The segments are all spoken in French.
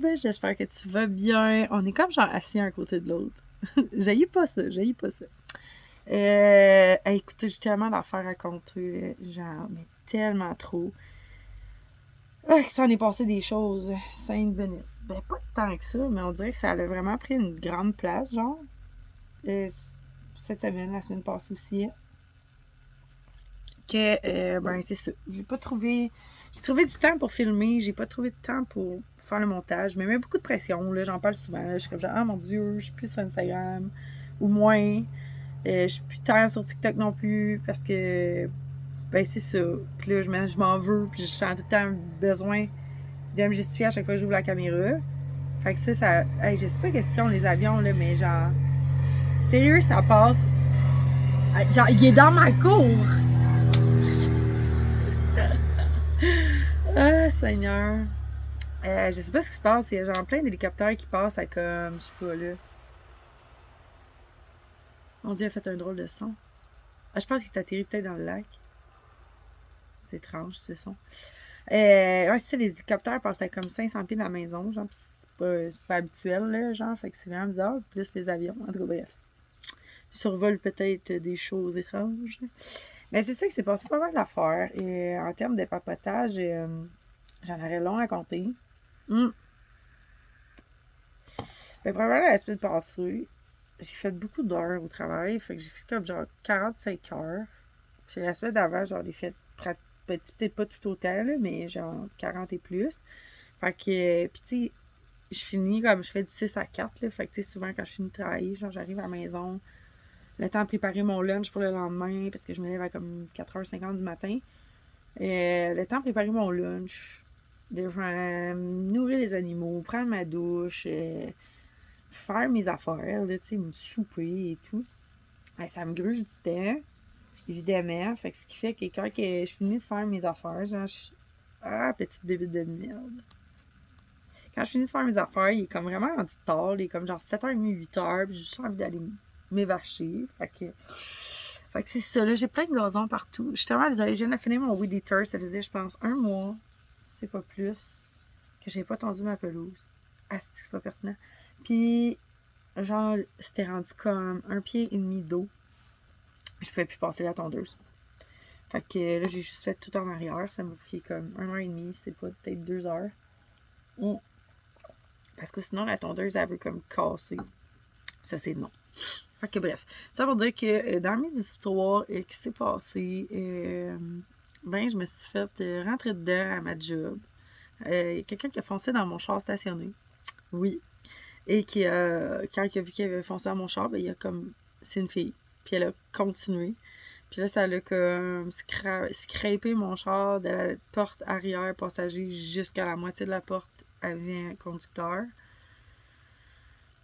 Ben, j'espère que tu vas bien. On est comme genre assis un côté de l'autre. J'haïs pas ça. Écoutez, j'ai tellement d'affaires à raconter, genre, mais tellement trop. Ah, que ça en est passé des choses. 5 minutes. Ben, pas tant que ça, mais on dirait que ça a vraiment pris une grande place, genre. Euh, cette semaine, la semaine passée aussi. Ben, c'est ça. J'ai trouvé du temps pour filmer, j'ai pas trouvé de temps pour faire le montage. Je me mets beaucoup de pression, là, j'en parle souvent. Là, je suis comme genre, ah mon Dieu, je suis plus sur Instagram, ou moins. Je suis plus tant sur TikTok non plus, parce que, ben, c'est ça. Puis là, je m'en veux, puis je sens tout le temps besoin de me justifier à chaque fois que j'ouvre la caméra. Fait que ça, hey, je sais pas qu'est-ce qu'ils ont les avions, là, mais genre, sérieux, ça passe. Genre, il est dans ma cour! Ah, Seigneur. Je sais pas ce qui se passe. Il y a genre plein d'hélicoptères qui passent à comme, je sais pas là. Mon Dieu, il a fait un drôle de son. Ah, je pense qu'il est atterri peut-être dans le lac. C'est étrange ce son. Ouais, c'est ça, les hélicoptères passent à comme 500 pieds de la maison. Genre, c'est pas habituel, là, genre. Fait que c'est vraiment bizarre. Plus les avions. En tout cas, bref. Survolent peut-être des choses étranges. Mais c'est ça que c'est passé pas mal d'affaires. Et en termes de papotage, j'en aurais long à compter. Ben, probablement la semaine passée, j'ai fait beaucoup d'heures au travail. Fait que j'ai fait comme genre 45 heures. Puis la semaine d'avant, genre, j'ai fait peut-être pas tout autant, là, mais genre 40 et plus. Fait que, puis tu sais, je finis comme je fais du 6 à 4, là. Fait que tu sais, souvent quand je finis de travailler, genre, j'arrive à la maison, le temps de préparer mon lunch pour le lendemain, parce que je me lève à comme 4h50 du matin. Le temps de préparer mon lunch, de nourrir les animaux, prendre ma douche, faire mes affaires, là, tu sais, me souper et tout. Ben, ça me gruge du temps, évidemment. Fait que ce qui fait que quand je finis de faire mes affaires, genre, ah, petite bébête de merde. Quand je finis de faire mes affaires, il est comme vraiment rendu tard. Il est comme genre 7h30, 8h, puis j'ai juste envie d'aller m'évacher. Fait que c'est ça, là, j'ai plein de gazon partout. Je suis tellement désolée, je viens de finir mon weed eater. Ça faisait, je pense, 1 mois, si c'est pas plus, que j'ai pas tendu ma pelouse. Ah, c'est pas pertinent. Puis, genre, c'était rendu comme 1,5 pied d'eau. Je pouvais plus passer la tondeuse. Fait que là, j'ai juste fait tout en arrière. Ça m'a pris comme 1h30, c'était pas peut-être 2 heures. Parce que sinon, la tondeuse, elle veut comme casser. Ça, c'est non. Fait que bref. Ça veut dire que dans mes histoires qui s'est passé, ben, je me suis fait rentrer dedans à ma job. Il y a quelqu'un qui a foncé dans mon char stationné. Oui. Et qui, quand il a vu qu'il avait foncé dans mon char, ben, il a comme. C'est une fille. Puis elle a continué. Puis là, ça a comme scrapé mon char de la porte arrière passager jusqu'à la moitié de la porte avant conducteur.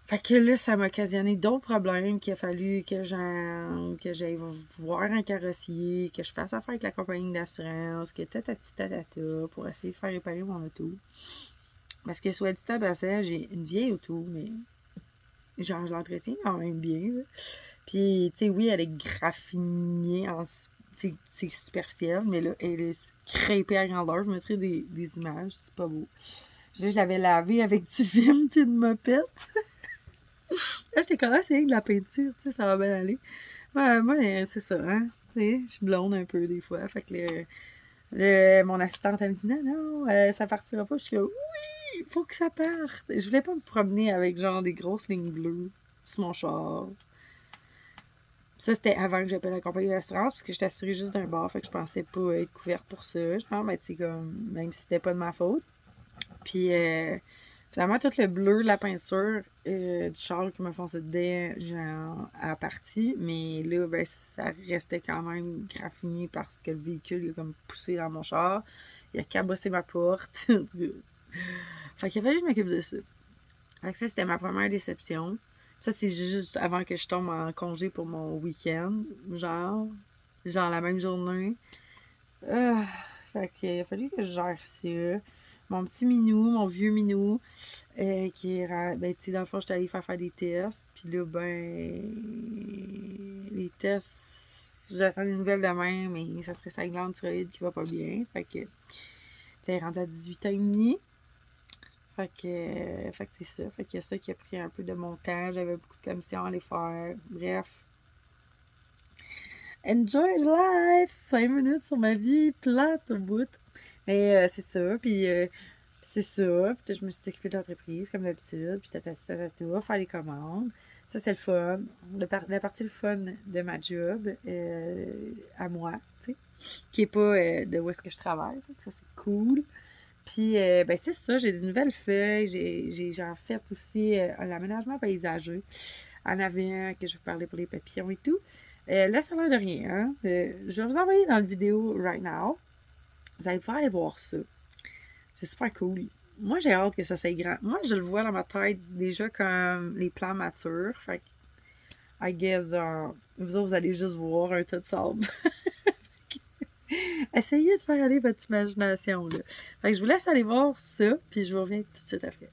Fait que là, ça m'a occasionné d'autres problèmes qu'il a fallu que j'aille voir un carrossier, que je fasse affaire avec la compagnie d'assurance, que tatati tatata pour essayer de faire réparer mon auto. Parce que soit dit en passant, j'ai une vieille auto, mais genre je l'entretiens quand même bien. Là. Puis, tu sais, oui, elle est graffinée, c'est superficiel, mais là, elle est crêpée à grandeur. Je mettrai des images, c'est pas beau. Là, je l'avais lavée avec du film puis une mopette. Là, j'étais comme, c'est avec de la peinture, tu sais, ça va bien aller. Ouais, moi, c'est ça, hein. Tu sais, je suis blonde un peu des fois. Fait que mon assistante, elle me dit, non, ça partira pas. Je suis comme, oui, il faut que ça parte. Je voulais pas me promener avec genre des grosses lignes bleues sur mon char. Ça, c'était avant que j'appelle la compagnie d'assurance, parce que j'étais assurée juste d'un bar, fait que je pensais pas être couverte pour ça. Genre, ben, tu sais, comme, même si c'était pas de ma faute. Puis, finalement, tout le bleu de la peinture du char qui m'a foncé dedans, genre, a parti. Mais là, ben, ça restait quand même graffiné parce que le véhicule, il a comme poussé dans mon char. Il a cabossé ma porte. Fait qu'il a fallu que je m'occupe de ça. Fait que ça, c'était ma première déception. Ça, c'est juste avant que je tombe en congé pour mon week-end. Genre la même journée. Fait qu'il a fallu que je gère ça. Mon petit minou, mon vieux minou, qui est, ben, tu sais, dans le fond, j'étais allée faire des tests. Puis là, ben, les tests, j'attends des nouvelles demain, mais ça serait sa glande thyroïde qui va pas bien. Fait que, t'es rendu à 18 ans et demi. Fait que c'est ça. Fait qu'il y a ça qui a pris un peu de mon temps. J'avais beaucoup de commissions à aller faire. Bref. Enjoy life! 5 minutes sur ma vie plate au bout. Mais c'est ça. Puis c'est ça. Puis là, je me suis occupée de l'entreprise comme d'habitude. Puis tatata, faire les commandes. Ça, c'est le fun. La partie le fun de ma job à moi, tu sais. Qui est pas de où est-ce que je travaille. Ça, c'est cool. Puis, ben c'est ça, j'ai des nouvelles feuilles. J'ai en fait aussi l'aménagement paysager. En avait un que je vais vous parler pour les papillons et tout. Là, ça a l'air de rien. Hein? Je vais vous envoyer dans la vidéo right now. Vous allez pouvoir aller voir ça. C'est super cool. Moi, j'ai hâte que ça soit grand. Moi, je le vois dans ma tête déjà comme les plans matures. Fait que, I guess, vous autres, vous allez juste voir un tas de sable. Essayez de faire aller votre imagination, là. Fait que je vous laisse aller voir ça, puis je vous reviens tout de suite après.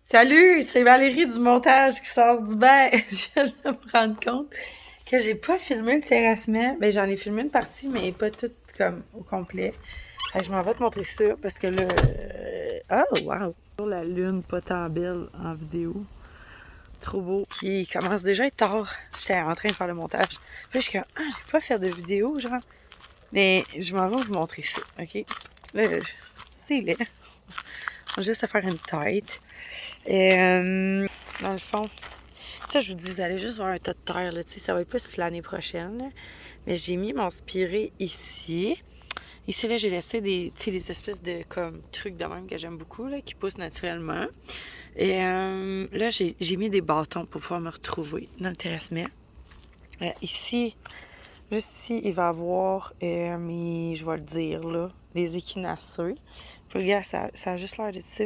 Salut, c'est Valérie du montage qui sort du bain. Je viens de me rendre compte que j'ai pas filmé le terrassement. Ben, j'en ai filmé une partie, mais pas toute comme au complet. Fait que je m'en vais te montrer ça parce que là. Oh, wow! La lune pas tant belle en vidéo. Trop beau. Puis il commence déjà à être tard. J'étais en train de faire le montage. Puis là, je suis comme, ah, j'ai pas fait de vidéo, genre. Mais je m'en vais vous montrer ça, ok? Là, c'est laid. Juste à faire une tête. Et dans le fond, ça je vous dis, vous allez juste voir un tas de terre, là, ça va être plus l'année prochaine. Là. Mais j'ai mis mon spiré ici. Ici, là, j'ai laissé des espèces de comme trucs de même que j'aime beaucoup, là, qui poussent naturellement. Et là, j'ai mis des bâtons pour pouvoir me retrouver dans le terrassement. Ici, juste ici, il va y avoir, je vais le dire, là, des échinacées. Puis regarde, ça a juste l'air de ça.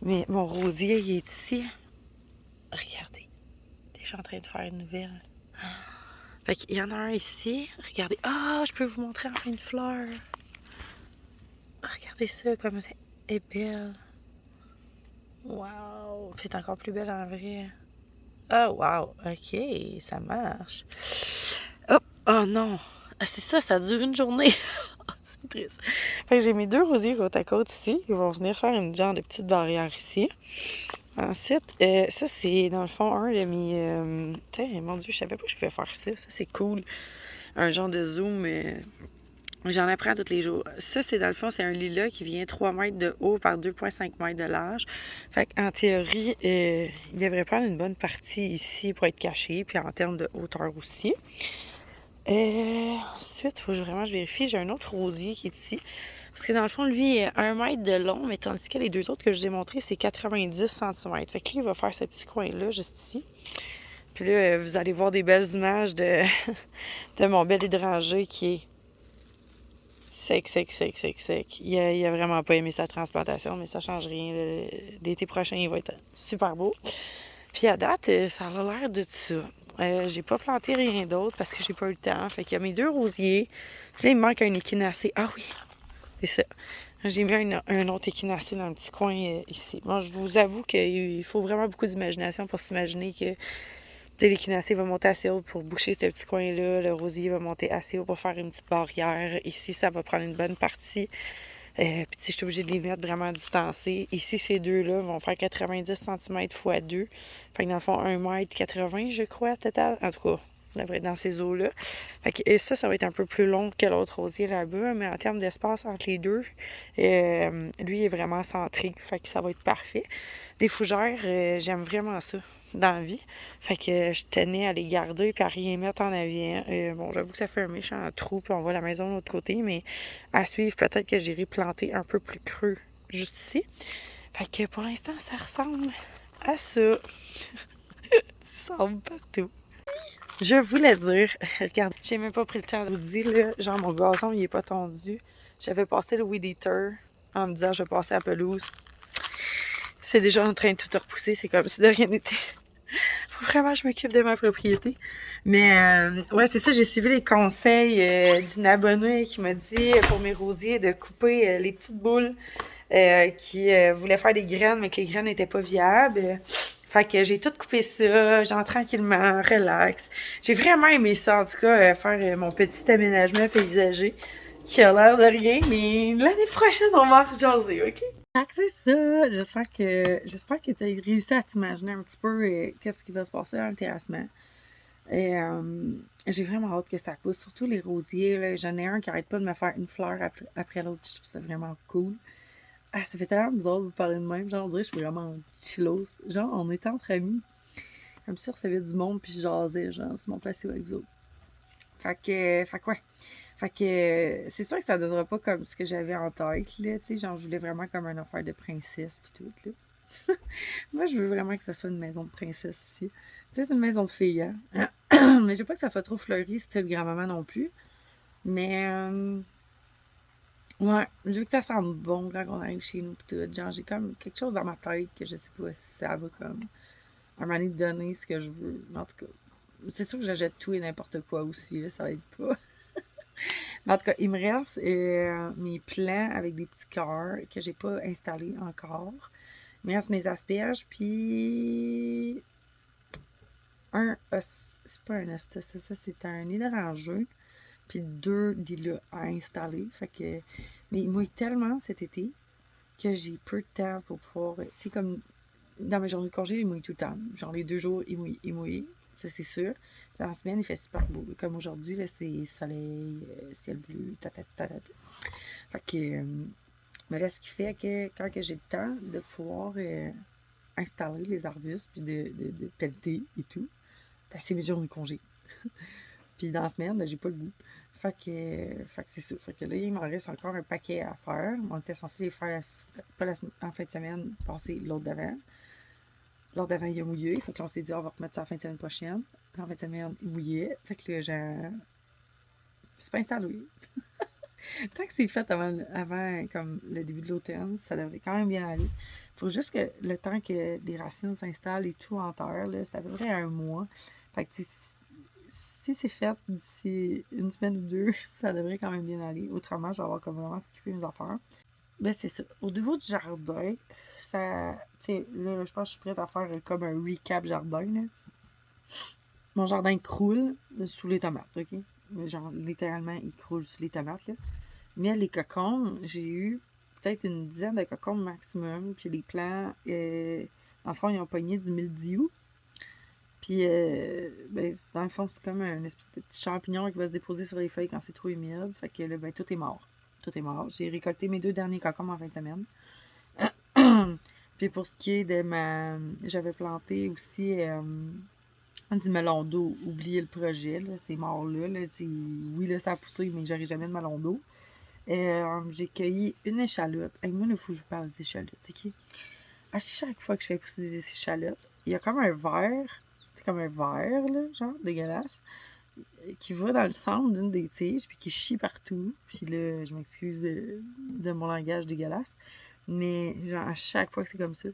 Mais mon rosier, il est ici. Regardez. Déjà en train de faire une nouvelle. Fait qu'il y en a un ici. Regardez. Ah, je peux vous montrer enfin une fleur. Regardez ça, comme c'est est belle. Wow. Elle est encore plus belle en vrai. Ah, wow. OK, ça marche. Oh, oh non. Ah, c'est ça, ça dure une journée. C'est triste. Fait que j'ai mes deux rosiers côte à côte ici. Ils vont venir faire une genre de petite barrière ici. Ensuite, ça c'est dans le fond un de mes... mon Dieu, je savais pas que je pouvais faire ça. Ça c'est cool. Un genre de zoom. J'en apprends tous les jours. Ça c'est dans le fond, c'est un lilas qui vient 3 mètres de haut par 2,5 mètres de large. Fait qu'en théorie, il devrait prendre une bonne partie ici pour être caché. Puis en termes de hauteur aussi. Ensuite, il faut que je vérifie. J'ai un autre rosier qui est ici. Parce que dans le fond, lui, il est 1 mètre de long, mais tandis que les deux autres que je vous ai montrés, c'est 90 cm. Fait que lui, il va faire ce petit coin-là, juste ici. Puis là, vous allez voir des belles images de, de mon bel hydrangé qui est sec. Il a vraiment pas aimé sa transplantation, mais ça change rien. L'été prochain, il va être super beau. Puis à date, ça a l'air de ça. J'ai pas planté rien d'autre parce que j'ai pas eu le temps. Fait qu'il y a mes deux rosiers. Puis là, il me manque un échinacée. Ah oui, c'est ça. J'ai mis un autre échinacée dans le petit coin ici. Moi, je vous avoue qu'il faut vraiment beaucoup d'imagination pour s'imaginer que l'échinacée va monter assez haut pour boucher ce petit coin-là. Le rosier va monter assez haut pour faire une petite barrière. Ici, ça va prendre une bonne partie. Puis je suis obligée de les mettre vraiment distancés. Ici, ces deux-là vont faire 90 cm x 2. Fait que dans le fond, 1,80 m, je crois, total. En tout cas, ça devrait être dans ces eaux-là. Fait que ça va être un peu plus long que l'autre rosier là-bas. Mais en termes d'espace entre les deux, lui est vraiment centré. Fait que ça va être parfait. Les fougères, j'aime vraiment ça dans la vie. Fait que je tenais à les garder puis à rien mettre en avant. Bon, j'avoue que ça fait un méchant trou puis on voit la maison de l'autre côté, mais à suivre, peut-être que j'irai planter un peu plus creux juste ici. Fait que pour l'instant, ça ressemble à ça. Du sable partout. Je voulais dire, regarde, j'ai même pas pris le temps de vous dire, là, genre mon gazon il est pas tondu. J'avais passé le weed eater en me disant je vais passer à la pelouse. C'est déjà en train de tout repousser, c'est comme si de rien n'était. Faut vraiment que je m'occupe de ma propriété. Mais ouais, c'est ça, j'ai suivi les conseils d'une abonnée qui m'a dit pour mes rosiers de couper les petites boules qui voulaient faire des graines, mais que les graines n'étaient pas viables. Fait que j'ai tout coupé ça, genre tranquillement, relax. J'ai vraiment aimé ça, en tout cas, faire mon petit aménagement paysager qui a l'air de rien, mais l'année prochaine, on va en rejaser, OK? Fait que c'est ça. J'espère que tu as réussi à t'imaginer un petit peu qu'est-ce qui va se passer dans le terrassement. Et j'ai vraiment hâte que ça pousse, surtout les rosiers. Là. J'en ai un qui arrête pas de me faire une fleur après l'autre. Je trouve ça vraiment cool. Ah, ça fait tellement bizarre de vous parler de même. Genre, on dirait que je suis vraiment chillos. Genre, on était entre amis. Comme si on recevait du monde, puis je jasais, genre, sur mon patio avec vous autres. Fait que ouais. Fait que c'est sûr que ça donnera pas comme ce que j'avais en tête, là. Tu sais, genre, je voulais vraiment comme une affaire de princesse, puis tout, là. Moi, je veux vraiment que ça soit une maison de princesse ici. Tu sais, c'est une maison de fille, hein. Mais je veux pas que ça soit trop fleuri, style grand-maman non plus. Mais, ouais, je veux que ça sente bon quand on arrive chez nous pis tout. Genre, j'ai comme quelque chose dans ma tête que je sais pas si ça va comme un moment donné donner ce que je veux. Mais en tout cas, c'est sûr que j'achète tout et n'importe quoi aussi, là, ça aide pas. Mais en tout cas, il me reste mes plants avec des petits cœurs que j'ai pas installés encore. Il me reste mes asperges, puis c'est pas un ostas, ça c'est un hydrangeux, puis 2 lilas à installer. Fait que, mais il mouille tellement cet été que j'ai peu de temps pour pouvoir. Tu sais, comme dans mes journées de congé, il mouille tout le temps. Genre les 2 jours, il mouille, ça c'est sûr. Puis en semaine, il fait super beau. Comme aujourd'hui, là, c'est soleil, ciel bleu, tatati tatati. Fait que, mais là, ce qui fait que quand que j'ai le temps de pouvoir installer les arbustes, puis de pelleter et tout, ben, c'est mes journées de congé. Puis dans la semaine, ben, j'ai pas le goût. Fait que c'est ça. Fait que là, il m'en reste encore un paquet à faire. On était censé les faire pas en fin de semaine, passer l'autre d'avant. L'autre d'avant, il a mouillé. Fait que là, on s'est dit, on va remettre ça la fin de semaine prochaine. En fin de semaine, il mouillait. Fait que là, c'est pas installé. Tant que c'est fait avant comme le début de l'automne, ça devrait quand même bien aller. Faut juste que le temps que les racines s'installent et tout en terre, là, c'est à peu près 1 mois. Fait que si c'est fait d'ici une semaine ou 2, ça devrait quand même bien aller. Autrement, je vais avoir comme vraiment skippé mes affaires. Ben, c'est ça. Au niveau du jardin, ça. Tu sais, là, je pense que je suis prête à faire comme un recap jardin, là. Mon jardin croule sous les tomates, OK? Genre, littéralement, il croule sous les tomates, là. Mais les cocombes, j'ai eu peut-être une dizaine de cocombes maximum. Puis les plants, dans le fond, ils ont pogné du mildiou. Puis, ben, dans le fond, c'est comme un espèce de petit champignon qui va se déposer sur les feuilles quand c'est trop humide. Fait que là, ben, tout est mort. Tout est mort. J'ai récolté mes 2 derniers cocombes en fin de semaine. Puis pour ce qui est de ma... J'avais planté aussi du melon d'eau. Oubliez le projet, là. C'est mort là. Oui, là, ça a poussé, mais j'aurai jamais de melon d'eau. J'ai cueilli une échalote. Hey, moi, il faut que je vous parle des échalotes, OK? À chaque fois que je fais pousser des échalotes, il y a comme un verre, c'est comme un verre, là, genre, dégueulasse, qui va dans le centre d'une des tiges, puis qui chie partout. Puis là, je m'excuse de mon langage dégueulasse, mais genre, à chaque fois que c'est comme ça.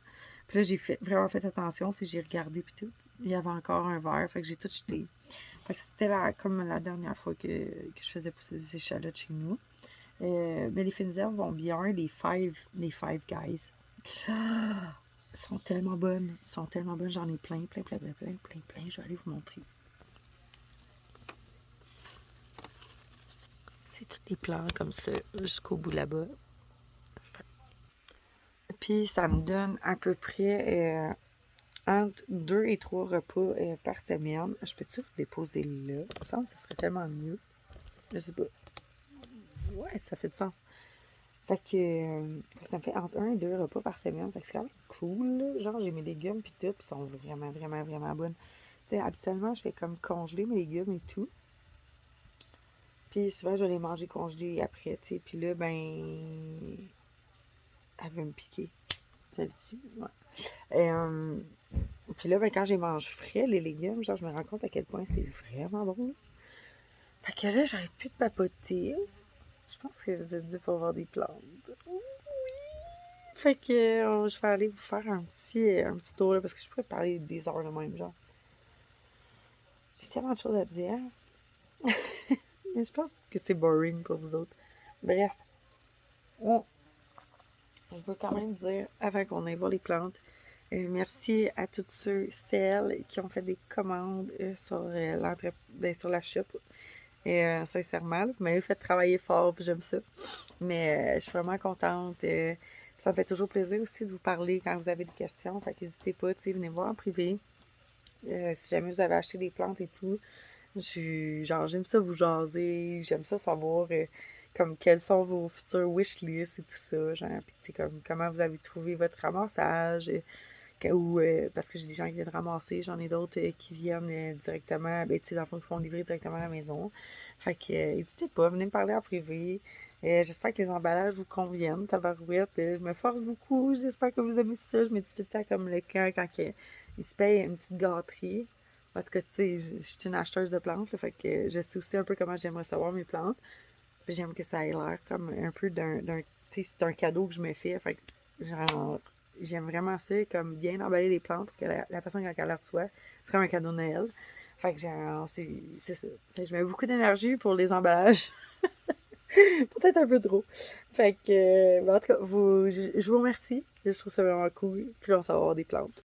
Puis là, vraiment fait attention, tu sais, j'ai regardé, puis tout. Il y avait encore un verre, fait que j'ai tout jeté. Fait que c'était comme la dernière fois que je faisais pousser des échalotes chez nous. Mais les fines herbes vont bien, les five guys. Ah, sont tellement bonnes. Sont tellement bonnes. J'en ai plein, plein, plein, plein, plein, plein, plein. Je vais aller vous montrer. C'est toutes les plantes comme ça, jusqu'au bout là-bas. Puis ça me donne à peu près entre 2 et 3 repas par semaine. Je peux-tu vous déposer là? Il me semble que ça serait tellement mieux. Je sais pas. Ouais, ça fait du sens. Fait que ça me fait entre 1 et 2 repas par semaine. Fait que c'est quand même cool, là. Genre, j'ai mes légumes pis tout, pis ils sont vraiment, vraiment, vraiment bonnes. Tu sais, habituellement, je fais comme congeler mes légumes et tout. Puis souvent, je vais les manger congelés après, tu sais. Puis là, ben... Elle veut me piquer. J'ai dessus, ouais. Puis là, ben, quand je les mange frais, les légumes, genre, je me rends compte à quel point c'est vraiment bon. Fait que là, j'arrête plus de papoter. Je pense que vous êtes dû pour voir des plantes. Oui! Fait que je vais aller vous faire un petit tour, là, parce que je pourrais parler des heures de même, genre. J'ai tellement de choses à dire. Mais je pense que c'est boring pour vous autres. Bref. Je veux quand même dire, avant qu'on aille voir les plantes, merci à tous ceux, celles qui ont fait des commandes sur la shop. Sincèrement, vous m'avez fait travailler fort, puis j'aime ça. Mais je suis vraiment contente. Ça me fait toujours plaisir aussi de vous parler quand vous avez des questions. Fait qu'hésitez pas, venez voir en privé. Si jamais vous avez acheté des plantes et tout, j'aime ça vous jaser, j'aime ça savoir comme quels sont vos futurs wish-lists et tout ça, genre, puis comme comment vous avez trouvé votre ramassage, ou parce que j'ai des gens qui viennent ramasser, j'en ai d'autres qui viennent directement, ben tu sais, dans le fond, ils font livrer directement à la maison. Fait que n'hésitez pas, venez me parler en privé. J'espère que les emballages vous conviennent, tabarouette. Je me force beaucoup, j'espère que vous aimez ça. Je me dis tout le temps comme le cœur quand il se paye une petite gâterie. Parce que, tu sais, je suis une acheteuse de plantes, là, fait que je sais aussi un peu comment j'aime recevoir mes plantes. Puis j'aime que ça ait l'air comme un peu tu sais, c'est un cadeau que je me fais. Fait que, genre, j'aime vraiment ça, comme bien emballer les plantes pour que la personne, quand elle les reçoit, c'est comme un cadeau de Noël. Fait que, genre, c'est ça. Fait que je mets beaucoup d'énergie pour les emballages. Peut-être un peu trop. Fait que, en tout cas, je vous remercie. Je trouve ça vraiment cool. Puis on s'en va avoir des plantes.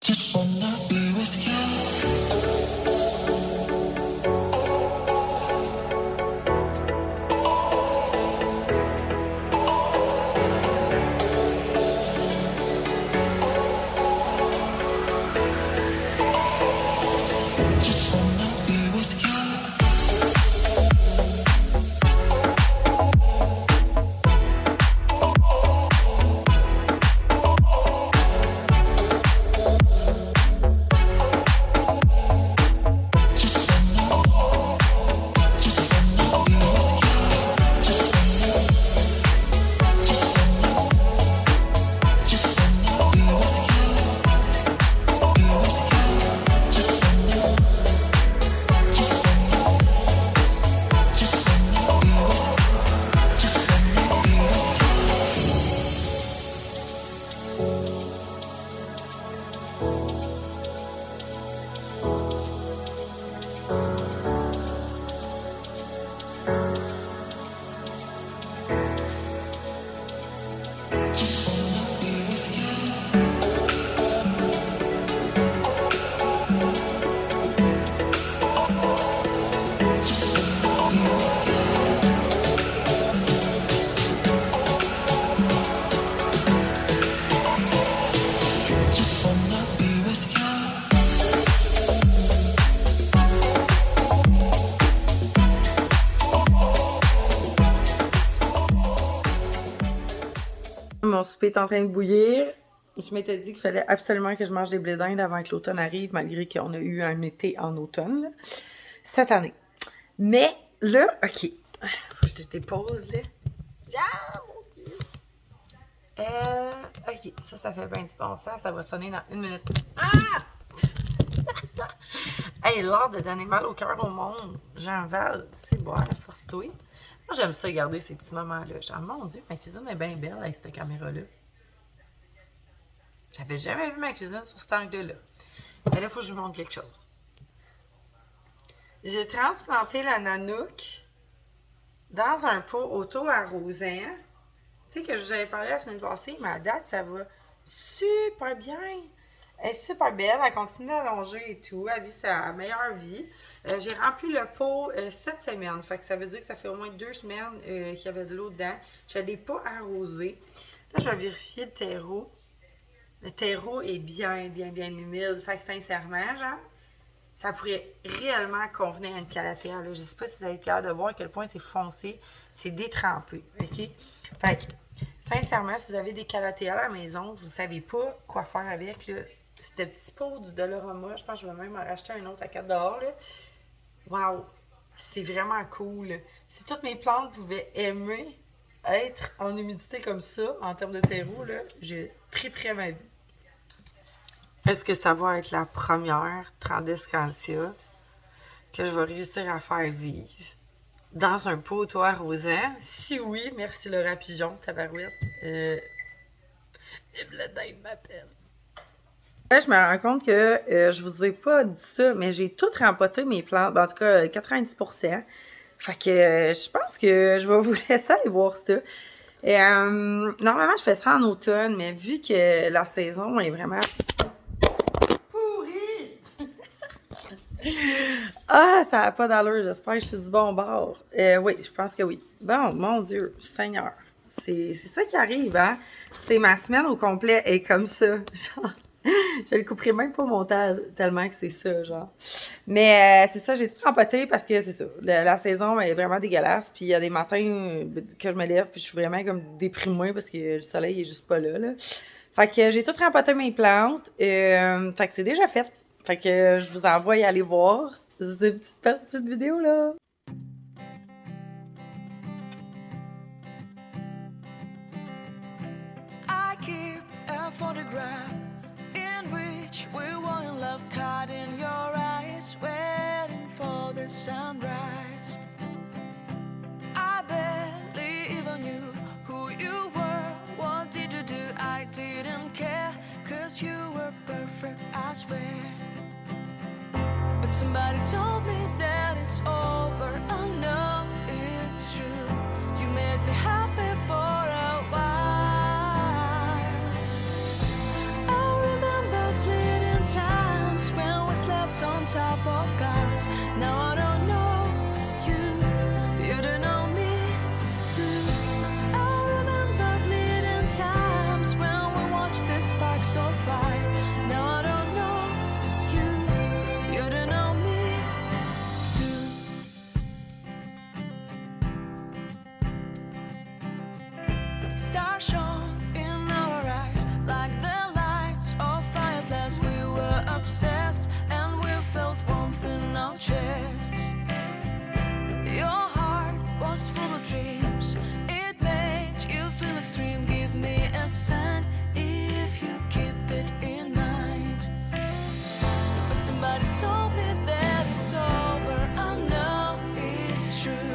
Mon souper est en train de bouillir. Je m'étais dit qu'il fallait absolument que je mange des blés d'Inde avant que l'automne arrive, malgré qu'on a eu un été en automne, là, cette année. Mais là, OK. Faut que je te dépose, là. Ah, mon Dieu! OK. Ça fait bien du bon sens. Ça va sonner dans 1 minute. Ah! Hey, l'art de donner mal au cœur au monde. Jean-Val, c'est bon, force-toi. Moi, j'aime ça, garder ces petits moments-là. Genre, mon Dieu, ma cuisine est bien belle avec cette caméra-là. J'avais jamais vu ma cuisine sur cet angle-là. Mais là, il faut que je vous montre quelque chose. J'ai transplanté la nanook dans un pot auto-arrosant. Tu sais que je vous avais parlé la semaine passée, mais à date, ça va super bien. Elle est super belle, elle continue d'allonger et tout, elle vit sa meilleure vie. J'ai rempli le pot 7 semaines, fait que ça veut dire que ça fait au moins 2 semaines qu'il y avait de l'eau dedans. Je ne l'ai pas arrosé. Là, je vais vérifier le terreau. Le terreau est bien humide, fait que sincèrement, genre, ça pourrait réellement convenir à une calathea. Je ne sais pas si vous allez être capable de voir à quel point c'est foncé, c'est détrempé, ok? Fait que, sincèrement, si vous avez des calathea à la maison, vous ne savez pas quoi faire avec, là, ce petit pot du Dollarama, je pense que je vais même en racheter un autre à 4 $. Là. Wow! C'est vraiment cool. Si toutes mes plantes pouvaient aimer être en humidité comme ça, en termes de terreau, là, je triperais ma vie. Est-ce que ça va être la première Tradescantia que je vais réussir à faire vivre dans un pot au arrosant? Si oui, merci Laura Pigeon, tabarouette. Evelyne m'appelle. Là, je me rends compte que je vous ai pas dit ça, mais j'ai tout rempoté mes plantes. Ben, en tout cas, 90%. Fait que je pense que je vais vous laisser aller voir ça. Normalement, je fais ça en automne, mais vu que la saison est vraiment pourrie! Ah, ça n'a pas d'allure. J'espère que je suis du bon bord. Oui, je pense que oui. Bon, mon Dieu, Seigneur. C'est ça qui arrive, hein? C'est ma semaine au complet est comme ça. Genre, je le couperai même pas au montage, tellement que c'est ça, genre. Mais c'est ça, j'ai tout rempoté parce que c'est ça. La saison est vraiment dégueulasse. Puis il y a des matins que je me lève, puis je suis vraiment comme déprimée parce que le soleil est juste pas là. Fait que j'ai tout rempoté mes plantes. Fait que c'est déjà fait. Fait que je vous envoie y aller voir. C'est une petite partie de vidéo, là. I keep a photograph in which we were in love, caught in your eyes, waiting for the sunrise. I barely even knew who you were. What did you do? I didn't care, 'cause you were perfect, I swear. But somebody told me that it's over. I know it's true. You made me happy for a while. I remember fleeting times when we slept on top of cars. Now I don't know you, you don't know me too. I remember fleeting times when we watched the sparks so fire. Now I don't know you, you don't know me too. Stars shone in our eyes like the lights of fireflies. We were obsessed and we felt warmth in our chests. Your heart was full of dreams. It made you feel extreme. Give me a sign if you keep it in mind. But somebody told me that it's over. I know it's true.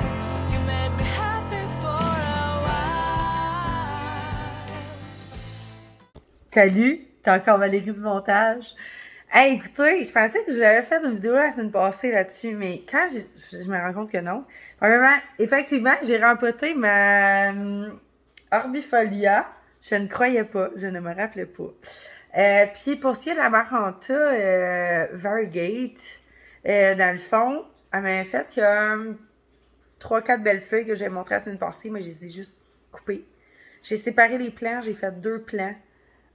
You made me happy for a while. Salut, t'es encore Valérie du montage. Hey, écoutez, je pensais que j'avais fait une vidéo la semaine passée là-dessus, mais quand je me rends compte que non. Premièrement, effectivement, j'ai rempoté ma Orbifolia. Je ne croyais pas, je ne me rappelais pas. Puis pour ce qui est de la Maranta Variegate, dans le fond, elle m'avait fait comme 3-4 belles feuilles que j'ai montrées la semaine passée, mais je les ai juste coupées. J'ai séparé les plants, j'ai fait 2 plants.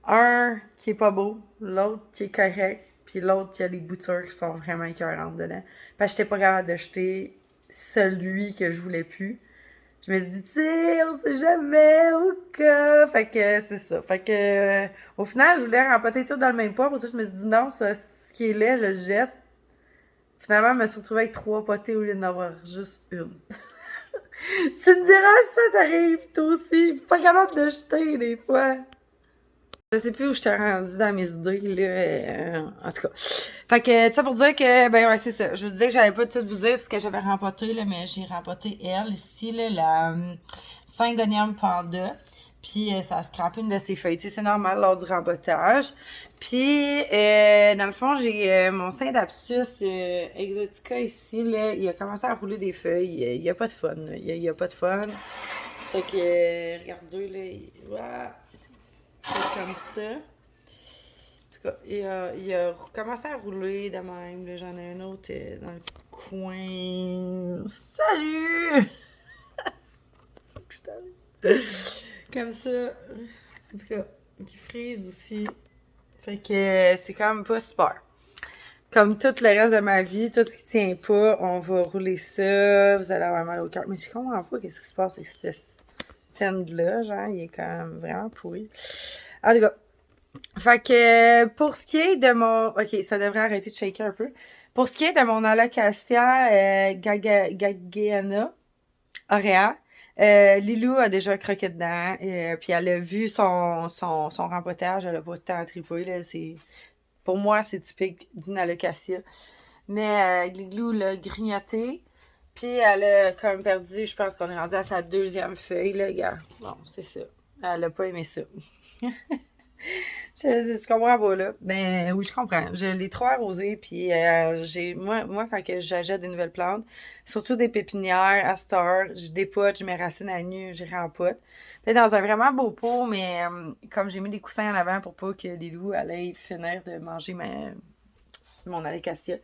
Un qui est pas beau, l'autre qui est correct, puis l'autre qui a des boutures qui sont vraiment écœurantes dedans. Parce que j'étais pas capable d'acheter celui que je voulais plus. Je me suis dit, tu sais, on sait jamais, au cas. Fait que c'est ça. Fait que au final, je voulais rempoter tout dans le même pot. Pour ça, je me suis dit, non, ça, ce qui est laid, je le jette. Finalement, je me suis retrouvée avec 3 potées au lieu d'en avoir juste une. Tu me diras si ça t'arrive, toi aussi. Je suis pas capable de jeter, des fois. Je sais plus où je t'ai rendu dans mes idées, là. En tout cas. Fait que, ça pour dire que, ben ouais, c'est ça. Je vous disais que j'allais pas tout vous dire ce que j'avais rempoté, là, mais j'ai rempoté elle, ici, là, la Syngonium panda. Puis, ça a scrappé une de ses feuilles. Tu sais, c'est normal lors du rempotage. Puis, dans le fond, j'ai mon Syndapsus exotica ici, là. Il a commencé à rouler des feuilles. Il y a pas de fun, là. Il y a pas de fun. C'est que, regardez, là. Voilà. C'est comme ça. En tout cas, il a commencé à rouler de même. Là, j'en ai un autre dans le coin. Salut! Comme ça. En tout cas, qui frise aussi. Fait que c'est quand même pas super. Comme tout le reste de ma vie, tout ce qui tient pas, on va rouler ça. Vous allez avoir mal au cœur. Mais je comprends pas qu'est-ce qui se passe avec cette stand-là. Genre, il est quand même vraiment pourri. En tout cas. Fait que pour ce qui est de mon... Ok, ça devrait arrêter de shaker un peu. Pour ce qui est de mon Alocasia Gageana aurea, Lilou a déjà croqué dedans. Puis elle a vu son rempotage. Elle a pas tant trippé, là. pour moi, c'est typique d'une alocasia. Mais Gligglou l'a grignoté. Puis elle a comme perdu, je pense qu'on est rendu à sa 2e feuille, là, gars. Bon, c'est ça. Elle a pas aimé ça. Je comprends pas, là. Ben oui, je comprends. Je l'ai trop arrosé, puis moi, quand que j'achète des nouvelles plantes, surtout des pépinières, à cette heure, je dépote, je mets racines à nu, je rempote. Peut-être dans un vraiment beau pot, mais comme j'ai mis des coussins en avant pour pas que les loups allaient finir de manger mon alocasia.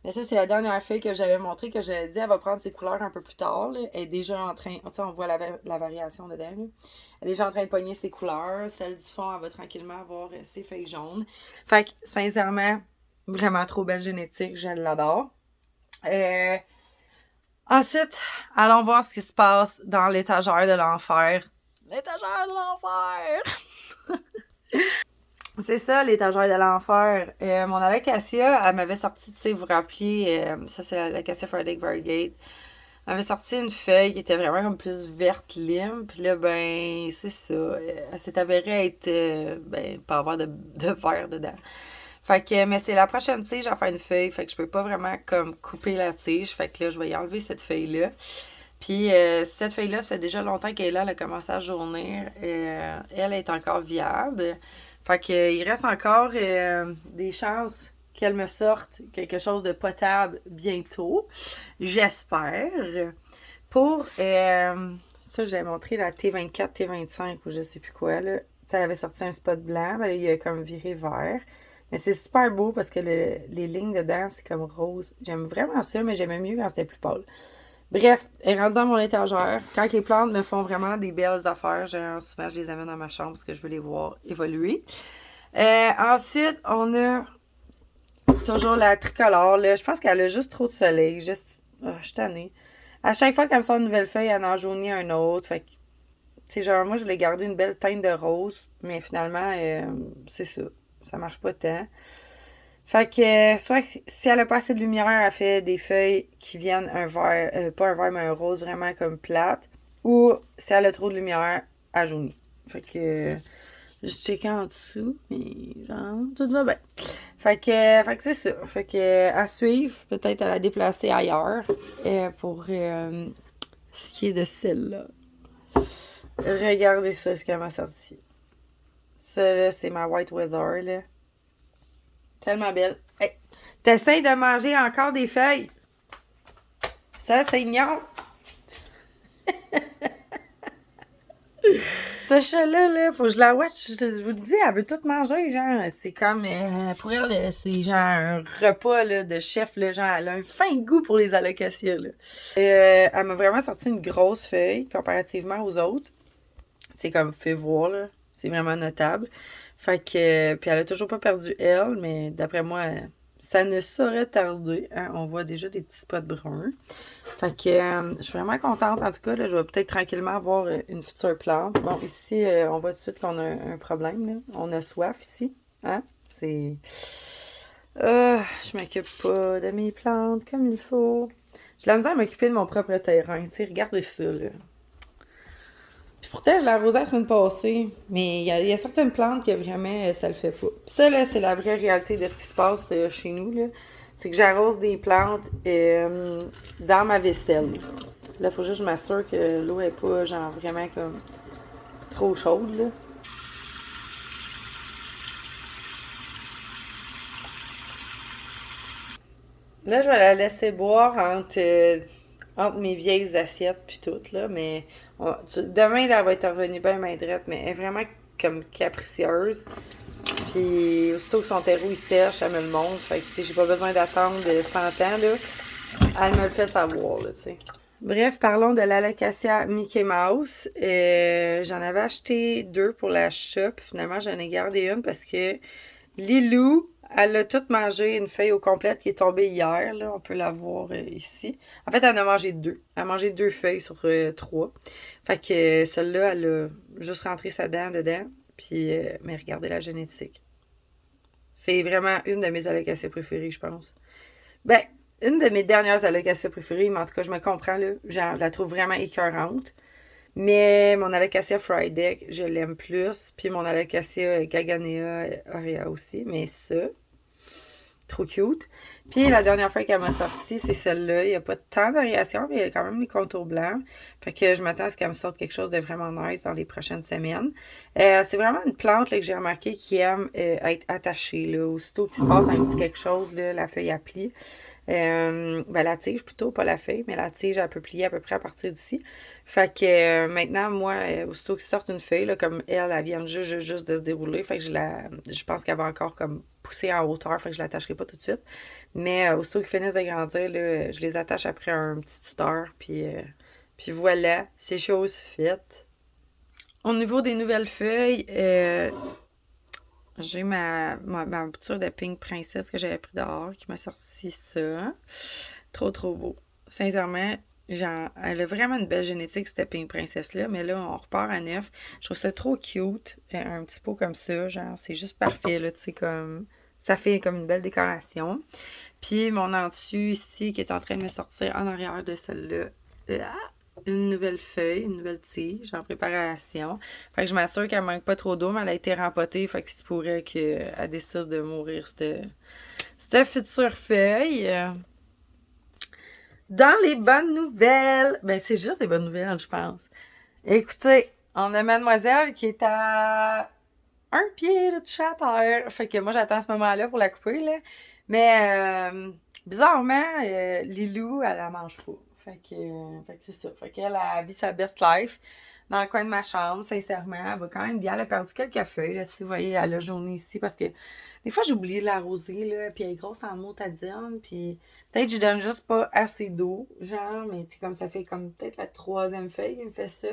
Mais ça, c'est la dernière feuille que j'avais montrée, que j'avais dit, elle va prendre ses couleurs un peu plus tard, là. Elle est déjà en train, tu sais, on voit la variation dedans, là. Elle est déjà en train de pogner ses couleurs. Celle du fond, elle va tranquillement avoir ses feuilles jaunes. Fait que, sincèrement, vraiment trop belle génétique, je l'adore. Ensuite, allons voir ce qui se passe dans l'étagère de l'enfer. L'étagère de l'enfer! C'est ça, l'étagère de l'enfer. Mon alocasia, elle m'avait sorti, tu sais, vous vous rappelez, ça c'est l'alocasia Friday Variegate. Elle m'avait sorti une feuille qui était vraiment comme plus verte lime. Puis là, ben, c'est ça. Elle s'est avérée être, ben, pas avoir de verre dedans. Fait que, mais c'est la prochaine tige à faire une feuille. Fait que je peux pas vraiment comme couper la tige. Fait que là, je vais y enlever cette feuille-là. Puis cette feuille-là, ça fait déjà longtemps qu'elle est là. Elle a commencé à jaunir. Elle est encore viable. Fait que il reste encore des chances qu'elle me sorte quelque chose de potable bientôt. J'espère. Pour ça, j'ai montré la T24, T25 ou je sais plus quoi. Là. Ça avait sorti un spot blanc. Ben, il a comme viré vert. Mais c'est super beau parce que les lignes dedans, c'est comme rose. J'aime vraiment ça, mais j'aimais mieux quand c'était plus pâle. Bref, elle est rendue dans mon étagère. Quand les plantes me font vraiment des belles affaires, souvent je les amène dans ma chambre parce que je veux les voir évoluer. Ensuite, on a toujours la tricolore. Là. Je pense qu'elle a juste trop de soleil. Je suis tannée. À chaque fois qu'elle me sort une nouvelle feuille, elle en jaunit un autre. Fait que, c'est genre, moi, je voulais garder une belle teinte de rose. Mais finalement, c'est ça. Ça marche pas tant. Fait que, soit si elle a pas assez de lumière, elle fait des feuilles qui viennent un vert, pas un vert, mais un rose vraiment comme plate. Ou si elle a trop de lumière, elle jaunit. Fait que, juste checker en dessous, mais genre, tout va bien. Fait que c'est ça. Fait que, à suivre, peut-être à la déplacer ailleurs pour ce qui est de celle-là. Regardez ça, ce qu'elle m'a sorti. Ça, là, c'est ma White Weather, là. Tellement belle. Hey, t'essayes de manger encore des feuilles. Ça, c'est ignoble. Ce chat-là, là, faut que je la watch. Je vous le dis, elle veut tout manger, genre. C'est comme, pour elle, c'est genre un repas là, de chef, là, genre, elle a un fin goût pour les alocasias, là. Elle m'a vraiment sorti une grosse feuille comparativement aux autres. C'est comme, fait voir, là. C'est vraiment notable. Fait que, puis elle a toujours pas perdu elle, mais d'après moi, ça ne saurait tarder. Hein? On voit déjà des petits spots bruns. Fait que je suis vraiment contente. En tout cas, là, je vais peut-être tranquillement avoir une future plante. Bon, ici, on voit tout de suite qu'on a un problème. Là. On a soif ici. Hein? C'est... je m'occupe pas de mes plantes comme il faut. J'ai la misère à m'occuper de mon propre terrain. Tu sais, regardez ça, là. Puis pourtant, je l'ai arrosé la semaine passée. Mais il y a certaines plantes que vraiment, ça le fait pas. Puis ça, là, c'est la vraie réalité de ce qui se passe chez nous, là. C'est que j'arrose des plantes dans ma vaisselle. Là, il faut juste que je m'assure que l'eau est pas, genre, vraiment comme trop chaude, là. Là, je vais la laisser boire entre mes vieilles assiettes puis tout, là. Mais demain, là, elle va être revenue bien main-drette, mais elle est vraiment comme capricieuse. Puis, aussitôt que son terreau il sèche, elle me le montre. Fait que, tu sais, j'ai pas besoin d'attendre 100 ans, là. Elle me le fait savoir, là, tu sais. Bref, parlons de l'alocasia Mickey Mouse. J'en avais acheté 2 pour la shop. Finalement, j'en ai gardé une parce que Lilou, elle a toute mangé une feuille au complète qui est tombée hier. Là. On peut la voir ici. En fait, elle en a mangé 2. Elle a mangé 2 feuilles sur 3. Fait que celle-là, elle a juste rentré sa dent dedans. Puis, mais regardez la génétique. C'est vraiment une de mes alocasias préférées, je pense. Ben, une de mes dernières alocasias préférées, mais en tout cas, je me comprends, là. Genre, je la trouve vraiment écœurante. Mais mon alocasia Friday, je l'aime plus. Puis mon alocasia Gaganea aurea aussi. Mais ça, Trop cute. Puis la dernière fois qu'elle m'a sorti, c'est celle-là. Il n'y a pas tant de variations, mais il y a quand même les contours blancs. Fait que je m'attends à ce qu'elle me sorte quelque chose de vraiment nice dans les prochaines semaines. C'est vraiment une plante là, que j'ai remarqué qui aime être attachée. Là. Aussitôt qu'il se passe un petit quelque chose, là, la feuille à plie. Ben, la tige plutôt, pas la feuille, mais la tige, elle peut plier à peu près à partir d'ici. Fait que maintenant, moi, aussitôt qu'il sorte une feuille, là, comme elle vient juste de se dérouler, fait que je pense qu'elle va encore comme pousser en hauteur, fait que je l'attacherai pas tout de suite. Mais aussitôt qu'ils finissent de grandir, là, je les attache après un petit tuteur, puis voilà, c'est chose faite. Au niveau des nouvelles feuilles, j'ai ma bouture de Pink Princess que j'avais pris dehors qui m'a sorti ça. Trop, trop beau. Sincèrement, genre, elle a vraiment une belle génétique, cette Pink Princess-là, mais là, on repart à neuf. Je trouve ça trop cute. Un petit pot comme ça, genre, c'est juste parfait, là, tu sais, comme... Ça fait comme une belle décoration. Puis mon entu ici, qui est en train de me sortir en arrière de celle-là. Une nouvelle feuille, une nouvelle tige en préparation. Fait que je m'assure qu'elle manque pas trop d'eau, mais elle a été rempotée, fait qu'il se pourrait qu'elle décide de mourir, cette future feuille. Dans les bonnes nouvelles, ben c'est juste des bonnes nouvelles, je pense. Écoutez, on a Mademoiselle qui est à un pied de toucher à terre. Fait que moi, j'attends ce moment-là pour la couper, là. Mais bizarrement, Lilou, elle la mange pas. Fait que c'est ça. Fait qu'elle a vit sa best life dans le coin de ma chambre, sincèrement. Elle va quand même bien. Elle a perdu quelques feuilles, là. Tu sais, vous voyez, elle a jauni ici parce que des fois, j'ai oublié de l'arroser, là. Puis elle est grosse en motadine. Puis peut-être que je donne juste pas assez d'eau, genre. Mais tu sais, comme ça fait comme peut-être la troisième feuille qui me fait ça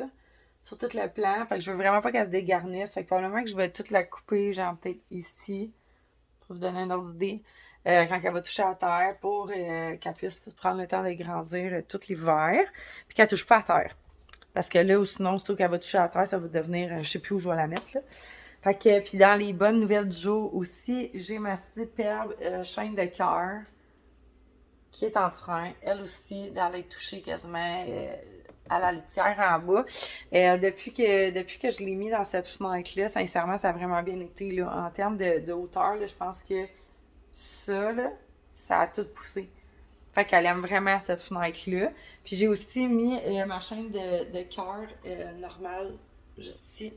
sur tout le plan. Fait que je veux vraiment pas qu'elle se dégarnisse. Fait que probablement que je vais toute la couper, genre peut-être ici, pour vous donner un ordre d'idée, quand elle va toucher à terre, pour qu'elle puisse prendre le temps de grandir tout l'hiver, puis qu'elle touche pas à terre. Parce que là, ou sinon, surtout qu'elle va toucher à terre, ça va devenir, je sais plus où je vais la mettre, là. Fait que, puis dans les bonnes nouvelles du jour aussi, j'ai ma superbe chaîne de cœur qui est en train, elle aussi, d'aller toucher quasiment à la litière en bas. Depuis que je l'ai mis dans cette fenêtre-là, sincèrement, ça a vraiment bien été. Là. En termes de hauteur, là, je pense que ça, là, ça a tout poussé. Fait qu'elle aime vraiment cette fenêtre-là. Puis j'ai aussi mis ma chaîne de cœur normale, juste ici,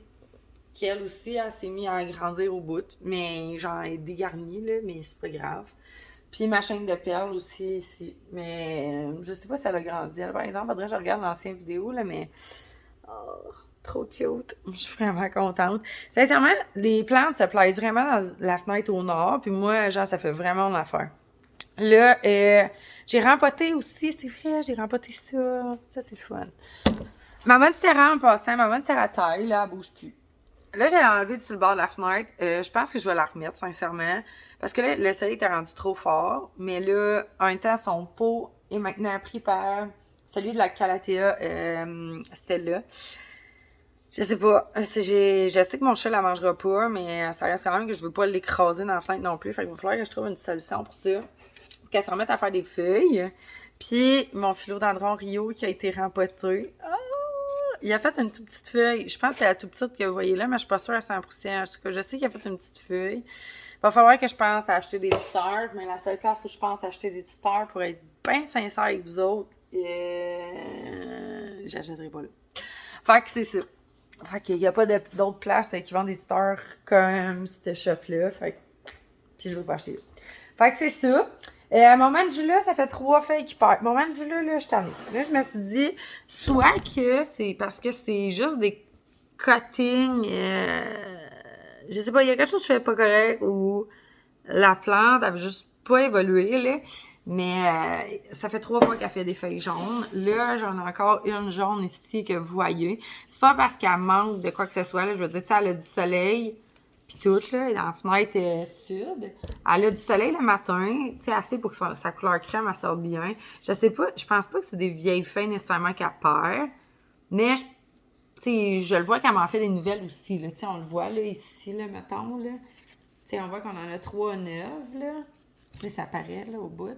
qui elle aussi, elle s'est mise à grandir au bout. Mais genre, elle est dégarnie, là, mais c'est pas grave. Puis ma chaîne de perles aussi ici. Mais je sais pas si elle a grandi. Elle, par exemple, faudrait que je regarde l'ancienne vidéo, là, mais... Oh, trop cute. Je suis vraiment contente. Sincèrement, les plantes se plaisent vraiment dans la fenêtre au nord. Puis moi, genre, ça fait vraiment mon affaire. Là, j'ai rempoté aussi. C'est vrai, j'ai rempoté ça. Ça, c'est le fun. Ma monstera, en passant, ma monstera taille, là, elle bouge plus. Là, j'ai enlevé sur le bord de la fenêtre. Je pense que je vais la remettre, sincèrement. Parce que là, le soleil était rendu trop fort. Mais là, en même temps, son pot est maintenant pris par celui de la Calathea Stella. Je sais pas. Je sais que mon chat la mangera pas, mais ça reste quand même que je veux pas l'écraser dans la fenêtre non plus. Fait qu'il va falloir que je trouve une solution pour ça. Qu'elle se remette à faire des feuilles. Puis, mon philodendron Rio qui a été rempoté. Il a fait une toute petite feuille. Je pense que c'est la toute petite que vous voyez là, mais je suis pas sûre à 100%. En tout cas, je sais qu'il a fait une petite feuille. Il va falloir que je pense à acheter des tuteurs, mais la seule place où je pense à acheter des tuteurs pour être bien sincère avec vous autres, j'achèterai pas là. Fait que c'est ça. Fait qu'il n'y a pas d'autres places qui vendent des tuteurs comme cette shop-là. Fait que... Puis je veux pas acheter là. Fait que c'est ça. Mon manjula, ça fait 3 feuilles qui partent. Mon manjula, là, je t'en ai. Là, je me suis dit, soit que c'est parce que c'est juste des cuttings, je sais pas, il y a quelque chose que je fais pas correct ou la plante avait juste pas évolué, là. Mais ça fait 3 fois qu'elle fait des feuilles jaunes. Là, j'en ai encore une jaune ici que vous voyez. C'est pas parce qu'elle manque de quoi que ce soit, là. Je veux dire, tu sais, elle a du soleil. Puis tout, là, dans la fenêtre sud. Elle a du soleil le matin, tu sais, assez pour que sa couleur crème, elle sorte bien. Je sais pas, je pense pas que c'est des vieilles feuilles nécessairement qu'elle perd. Mais, tu sais, je le vois qu'elle m'en fait des nouvelles aussi, là. Tu sais, on le voit, là, ici, là, mettons, là. Tu sais, on voit qu'on en a 3 neuves, là. Tu sais, ça paraît, là, au bout.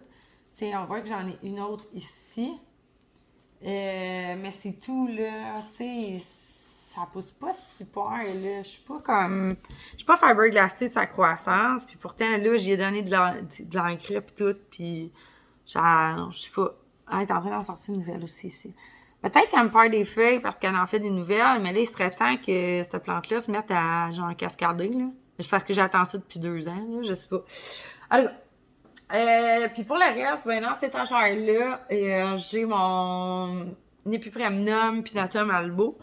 Tu sais, on voit que j'en ai une autre ici. Mais c'est tout, là, tu sais, ça pousse pas super, là. Je suis pas fiberglassée de sa croissance, puis pourtant, là, j'y ai donné de l'engrais pis tout, puis je sais pas. Elle est en train d'en sortir une nouvelle aussi, ici. Peut-être qu'elle me perd des feuilles parce qu'elle en fait des nouvelles, mais là, il serait temps que cette plante-là se mette à, genre, cascader, là. C'est parce que j'attends ça depuis 2 ans, là, je sais pas. Alors, puis pour le reste, ben dans cette étagère-là, j'ai mon Nepipremnum Pinatum Albo.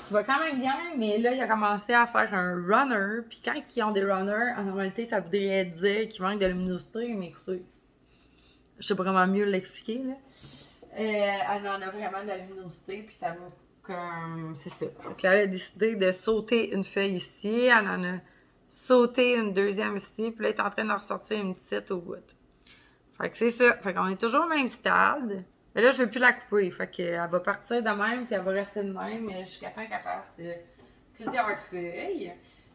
Qui va quand même bien, mais là, il a commencé à faire un runner. Puis quand ils ont des runners, en normalité, ça voudrait dire qu'il manque de luminosité, mais écoutez, je sais pas comment mieux l'expliquer, là. Elle en a vraiment de la luminosité, puis ça va comme... C'est ça. Fait que là, elle a décidé de sauter une feuille ici, elle en a sauté une deuxième ici, puis là, elle est en train de ressortir une petite au bout. Fait que c'est ça. Fait qu'on est toujours au même stade. Mais là, je veux plus la couper. Fait qu'elle va partir de même, puis elle va rester de même, mais jusqu'à temps qu'elle fasse plusieurs feuilles.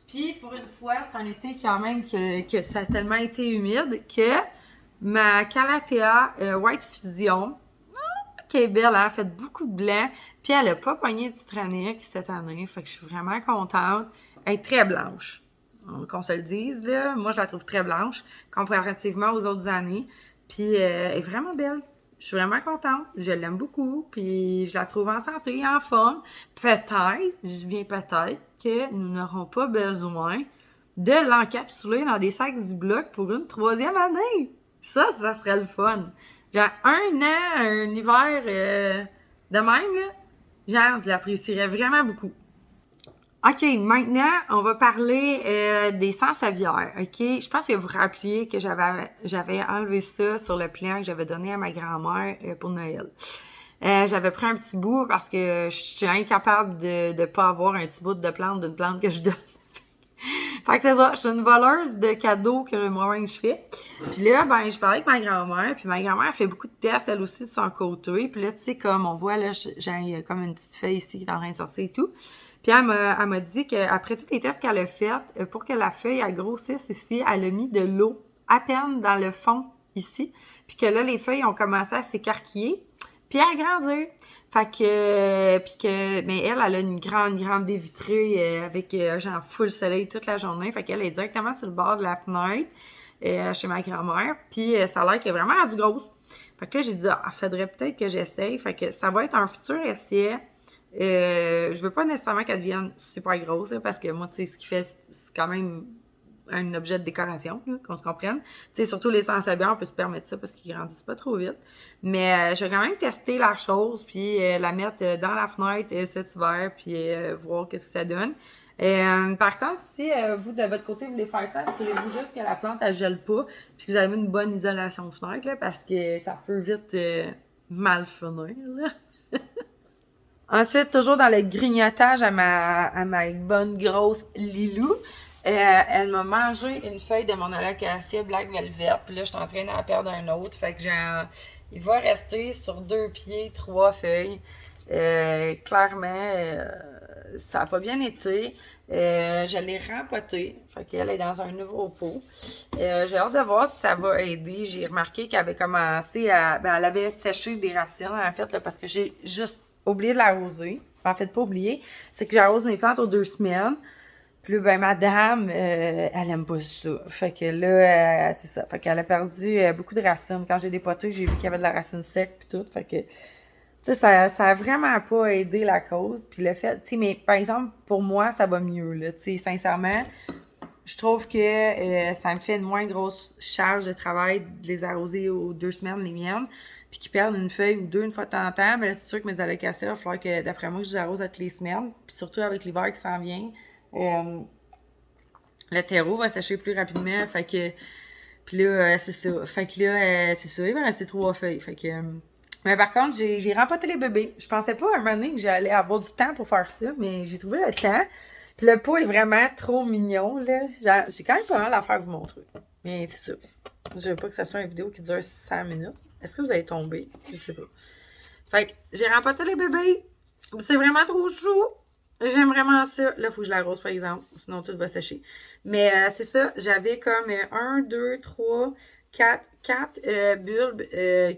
Puis, pour une fois, c'est un été quand même que ça a tellement été humide que ma Calathea White Fusion, qui est belle, elle a fait beaucoup de blanc, puis elle a pas pogné de Citronic cette année. Fait que je suis vraiment contente. Elle est très blanche. Qu'on se le dise, là. Moi, je la trouve très blanche, comparativement aux autres années. Puis, elle est vraiment belle. Je suis vraiment contente. Je l'aime beaucoup. Puis, je la trouve en santé, en forme. Peut-être, je dis bien peut-être, que nous n'aurons pas besoin de l'encapsuler dans des sacs Ziploc pour une 3e année. Ça serait le fun. Genre, 1 an, un hiver de même, là, genre, je l'apprécierais vraiment beaucoup. OK, maintenant, on va parler des sans-savières, OK? Je pense que vous vous rappeliez que j'avais enlevé ça sur le plan que j'avais donné à ma grand-mère pour Noël. J'avais pris un petit bout parce que je suis incapable de pas avoir un petit bout de plante d'une plante que je donne. Fait que c'est ça, je suis une voleuse de cadeaux que moi-même je fais. Puis là, ben, je parlais avec ma grand-mère, puis ma grand-mère fait beaucoup de tests, elle aussi, de son côté. Puis là, tu sais, comme on voit, là, j'ai comme une petite feuille ici qui est en train de sortir et tout. Puis elle m'a dit qu'après tous les tests qu'elle a faits, pour que la feuille elle grossisse ici, elle a mis de l'eau à peine dans le fond ici. Puis que là, les feuilles ont commencé à s'écarquiller, puis à grandir. Fait que, mais elle a une grande baie vitrée avec genre full soleil toute la journée. Fait qu'elle est directement sur le bord de la fenêtre chez ma grand-mère. Puis ça a l'air qu'elle est vraiment rendue grosse. Fait que là, j'ai dit, faudrait peut-être que j'essaye. Fait que ça va être un futur essai. Je veux pas nécessairement qu'elle devienne super grosse, là, parce que moi, tu sais, ce qui fait, c'est quand même un objet de décoration, là, qu'on se comprenne. Tu sais, surtout les sans-savières, on peut se permettre ça parce qu'ils grandissent pas trop vite. Mais je vais quand même tester la chose, puis la mettre dans la fenêtre cet hiver, puis voir qu'est-ce que ça donne. Par contre, si vous, de votre côté, vous voulez faire ça, assurez-vous juste que la plante, elle gèle pas, puis que vous avez une bonne isolation de fenêtre, là, parce que ça peut vite mal finir, là. Ensuite, toujours dans le grignotage à ma bonne grosse Lilou, elle m'a mangé une feuille de mon alocasia Black Velvet, puis là, je suis en train d'en perdre un autre, fait que il va rester sur 2 pieds, 3 feuilles. Clairement, ça n'a pas bien été. Je l'ai rempotée, fait qu'elle est dans un nouveau pot. J'ai hâte de voir si ça va aider. J'ai remarqué qu'elle avait commencé elle avait séché des racines, en fait, là, parce que j'ai juste oublié de l'arroser. En fait, pas oublié. C'est que j'arrose mes plantes aux 2 semaines. Puis là, ben, madame, elle aime pas ça. Fait que là, c'est ça. Fait qu'elle a perdu beaucoup de racines. Quand j'ai dépoté, j'ai vu qu'il y avait de la racine sec puis tout. Fait que, tu sais, ça a vraiment pas aidé la cause. Puis le fait, tu sais, mais par exemple, pour moi, ça va mieux, là. Tu sais, sincèrement, je trouve que ça me fait une moins grosse charge de travail de les arroser aux 2 semaines, les miennes. Puis qu'ils perdent une feuille ou 2 une fois de temps en temps. Mais là, c'est sûr que mes alocasias, il va falloir que, d'après moi, que je les arrose à toutes les semaines. Puis surtout avec l'hiver qui s'en vient. Le terreau va sécher plus rapidement, fait que puis là c'est ça, fait que là c'est ça, il va rester 3 feuilles, fait que mais par contre j'ai rempoté les bébés. Je pensais pas à un moment donné que j'allais avoir du temps pour faire ça, mais j'ai trouvé le temps. Puis le pot est vraiment trop mignon là. J'ai quand même pas mal à faire vous montrer, mais c'est ça. Je veux pas que ça soit une vidéo qui dure 100 minutes. Est-ce que vous allez tomber? Je sais pas. Fait que j'ai rempoté les bébés. C'est vraiment trop chou. J'aime vraiment ça. Là, il faut que je l'arrose, par exemple. Sinon, tout va sécher. Mais c'est ça. J'avais comme 1, 2, 3, 4 bulbes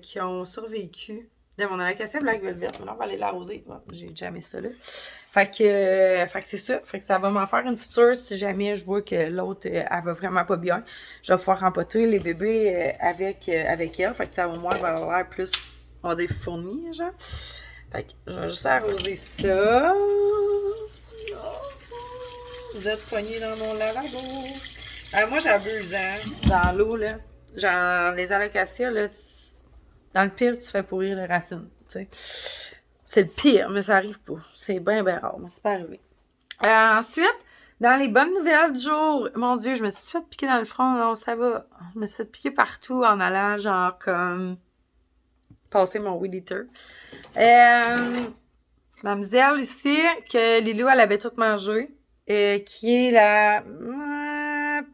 qui ont survécu de mon Alocasia Black Velvet. Maintenant, on va aller l'arroser. Bon, j'ai jamais ça, là. Fait que c'est ça. Fait que ça va m'en faire une future si jamais je vois que l'autre, elle va vraiment pas bien. Je vais pouvoir rempoter les bébés avec elle. Fait que ça, au moins, elle va avoir l'air plus, on va dire, fourni, genre. Fait que je vais juste arroser ça. Vous êtes poignés dans mon lavabo. Moi, j'abuse, hein, dans l'eau, là. Genre, les Alocasia, là, dans le pire, tu fais pourrir les racines, tu sais. C'est le pire, mais ça arrive pas. C'est bien, bien rare, mais c'est pas arrivé. Ensuite, dans les bonnes nouvelles du jour, mon Dieu, je me suis fait piquer dans le front, non, ça va. Je me suis fait piquer partout en allant, genre, comme, passer mon weed eater. Mademoiselle ici, que Lilou, elle avait tout mangé, qui est la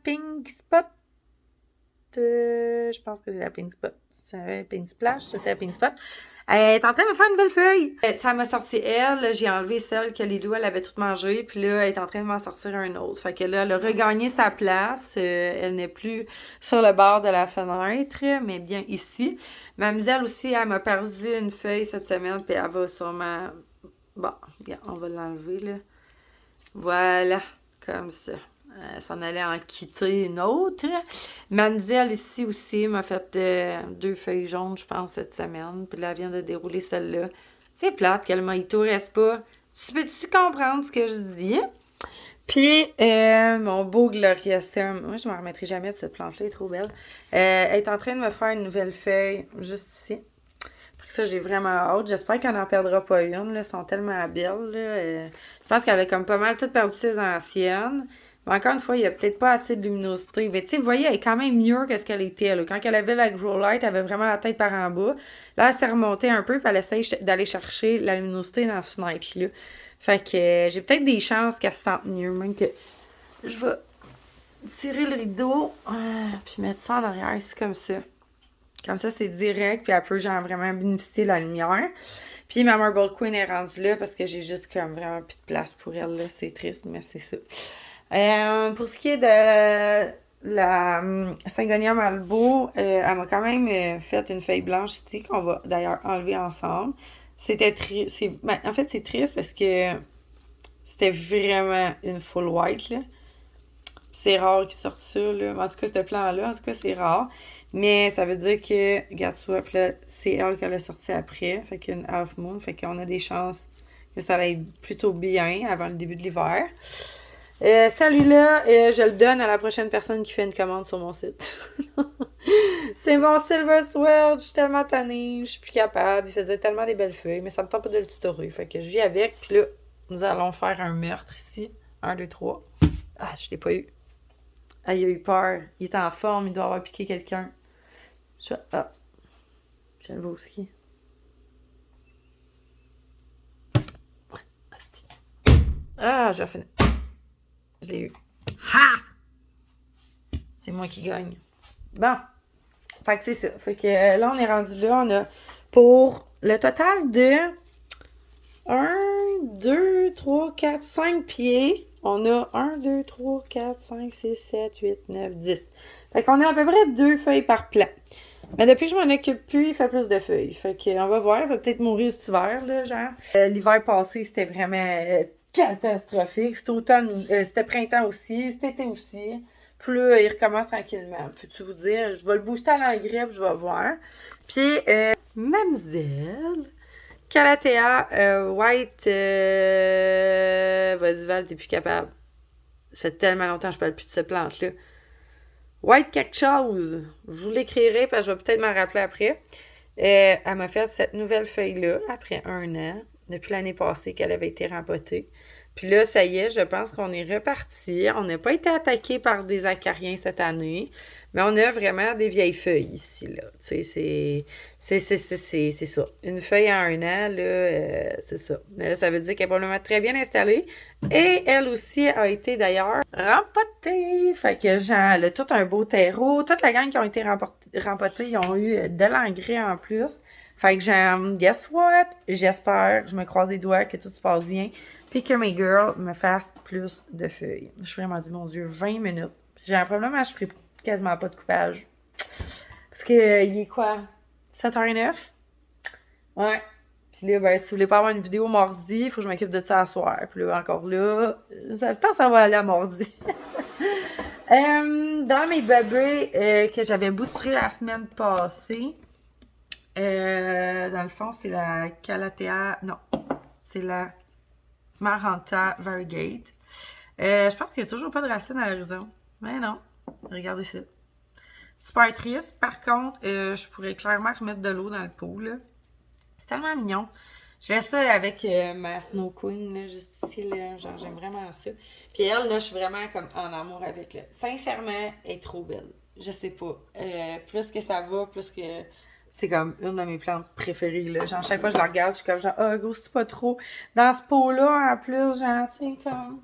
Pink Spot. Je pense que c'est la Pink Spot. C'est Pink Splash, c'est la Pink Spot. Elle est en train de me faire une nouvelle feuille. Ça m'a sorti elle, j'ai enlevé celle que Lilou, elle avait toute mangée, puis là, elle est en train de m'en sortir un autre. Fait que là, elle a regagné sa place. Elle n'est plus sur le bord de la fenêtre, mais bien ici. Mademoiselle aussi, elle m'a perdu une feuille cette semaine, puis elle va sûrement... Bon, regarde, on va l'enlever, là. Voilà, comme ça. S'en allait en quitter une autre. Mademoiselle ici aussi m'a fait 2 feuilles jaunes, je pense, cette semaine. Puis là, elle vient de dérouler celle-là. C'est plate qu'elle mojito reste pas. Tu peux-tu comprendre ce que je dis? Puis, mon beau Gloriosum. Moi, je ne m'en remettrai jamais de cette plante-là, elle est trop belle. Elle est en train de me faire une nouvelle feuille, juste ici. Pour ça, j'ai vraiment hâte. J'espère qu'elle n'en perdra pas une. Là. Elles sont tellement belles. Là. Je pense qu'elle a comme pas mal tout perdu ses anciennes. Mais encore une fois, il n'y a peut-être pas assez de luminosité. Mais tu sais, vous voyez, elle est quand même mieux que ce qu'elle était. Là. Quand elle avait la Grow Light, elle avait vraiment la tête par en bas. Là, elle s'est remontée un peu, puis elle essaye d'aller chercher la luminosité dans ce fenêtre-là. Fait que j'ai peut-être des chances qu'elle se sente mieux. Même que je vais tirer le rideau, puis mettre ça en arrière, ici, comme ça. Comme ça, c'est direct, puis elle peut genre vraiment bénéficier de la lumière. Puis ma Marble Queen est rendue là parce que j'ai juste comme vraiment plus de place pour elle, là. C'est triste, mais c'est ça. Pour ce qui est de la Syngonium Albo, elle m'a quand même fait une feuille blanche ici qu'on va d'ailleurs enlever ensemble. C'était triste. En fait, c'est triste parce que c'était vraiment une full white, là. C'est rare qu'ils sortent ça, là. En tout cas, ce plan-là, en tout cas, c'est rare. Mais ça veut dire que, regarde, tu vois, là, c'est elle qui l'a sorti après. Fait qu'une half moon. Fait qu'on a des chances que ça aille plutôt bien avant le début de l'hiver. Celui-là, je le donne à la prochaine personne qui fait une commande sur mon site. C'est mon Silver Sword. Je suis tellement tannée. Je suis plus capable. Il faisait tellement des belles feuilles. Mais ça me tente pas de le tutorer. Fait que je vis avec. Puis là, nous allons faire un meurtre ici. 1, 2, 3. Ah, je l'ai pas eu. Ah, il a eu peur. Il est en forme. Il doit avoir piqué quelqu'un. Ah. Je le vois aussi. Ah, je finis. Je l'ai eu. Ha! C'est moi qui gagne. Bon. Fait que c'est ça. Fait que là, on est rendu là. On a pour le total de 1, 2, 3, 4, 5 pieds. On a 1, 2, 3, 4, 5, 6, 7, 8, 9, 10. Fait qu'on a à peu près 2 feuilles par plant. Mais depuis que je m'en occupe plus, il fait plus de feuilles. Fait qu'on va voir. Il va peut-être mourir cet hiver, là, genre. L'hiver passé, c'était vraiment catastrophique. C'était automne, c'était printemps aussi, cet été aussi. Puis là, il recommence tranquillement. Peux-tu vous dire, je vais le booster à l'engrais, puis je vais voir. Puis, Mademoiselle Calathea White, vas-y Val, t'es plus capable. Ça fait tellement longtemps que je parle plus de cette plante-là. White quelque chose. Je vous l'écrirai parce que je vais peut-être m'en rappeler après. Elle m'a fait cette nouvelle feuille-là après 1 an, depuis l'année passée qu'elle avait été rempotée. Puis là, ça y est, je pense qu'on est reparti. On n'a pas été attaqué par des acariens cette année, mais on a vraiment des vieilles feuilles ici, là. Tu sais, c'est ça. Une feuille en 1 an, là, c'est ça. Mais là, ça veut dire qu'elle est probablement très bien installée. Et elle aussi a été d'ailleurs rempotée. Fait que genre, elle a tout un beau terreau. Toute la gang qui ont été rempotées, ils ont eu de l'engrais en plus. Fait que genre, guess what? J'espère, je me croise les doigts que tout se passe bien. Puis que mes girls me fassent plus de feuilles. Je suis vraiment dit, mon Dieu, 20 minutes. J'ai un problème, je ferai quasiment pas de coupage. Parce que, il est quoi? 7h09? Ouais. Puis là, ben, si vous voulez pas avoir une vidéo mardi, il faut que je m'occupe de ça à soir. Puis là, encore là, ça pense ça va aller à mardi. Dans mes bébés que j'avais bouturé la semaine passée, dans le fond, c'est la Calathea. Non, c'est la Maranta Variegate. Je pense qu'il n'y a toujours pas de racines à l'horizon. Mais non, regardez ça. Super triste. Par contre, je pourrais clairement remettre de l'eau dans le pot, là. C'est tellement mignon. Je laisse ça avec ma Snow Queen, là, juste ici, là. Genre, j'aime vraiment ça. Puis elle, là, je suis vraiment comme en amour avec, là. Sincèrement, elle est trop belle. Je sais pas. Plus que ça va, plus que... C'est comme une de mes plantes préférées, là. Genre, chaque fois que je la regarde, je suis comme genre, ah, gros, c'est pas trop. Dans ce pot-là, en plus, genre, tu sais, comme...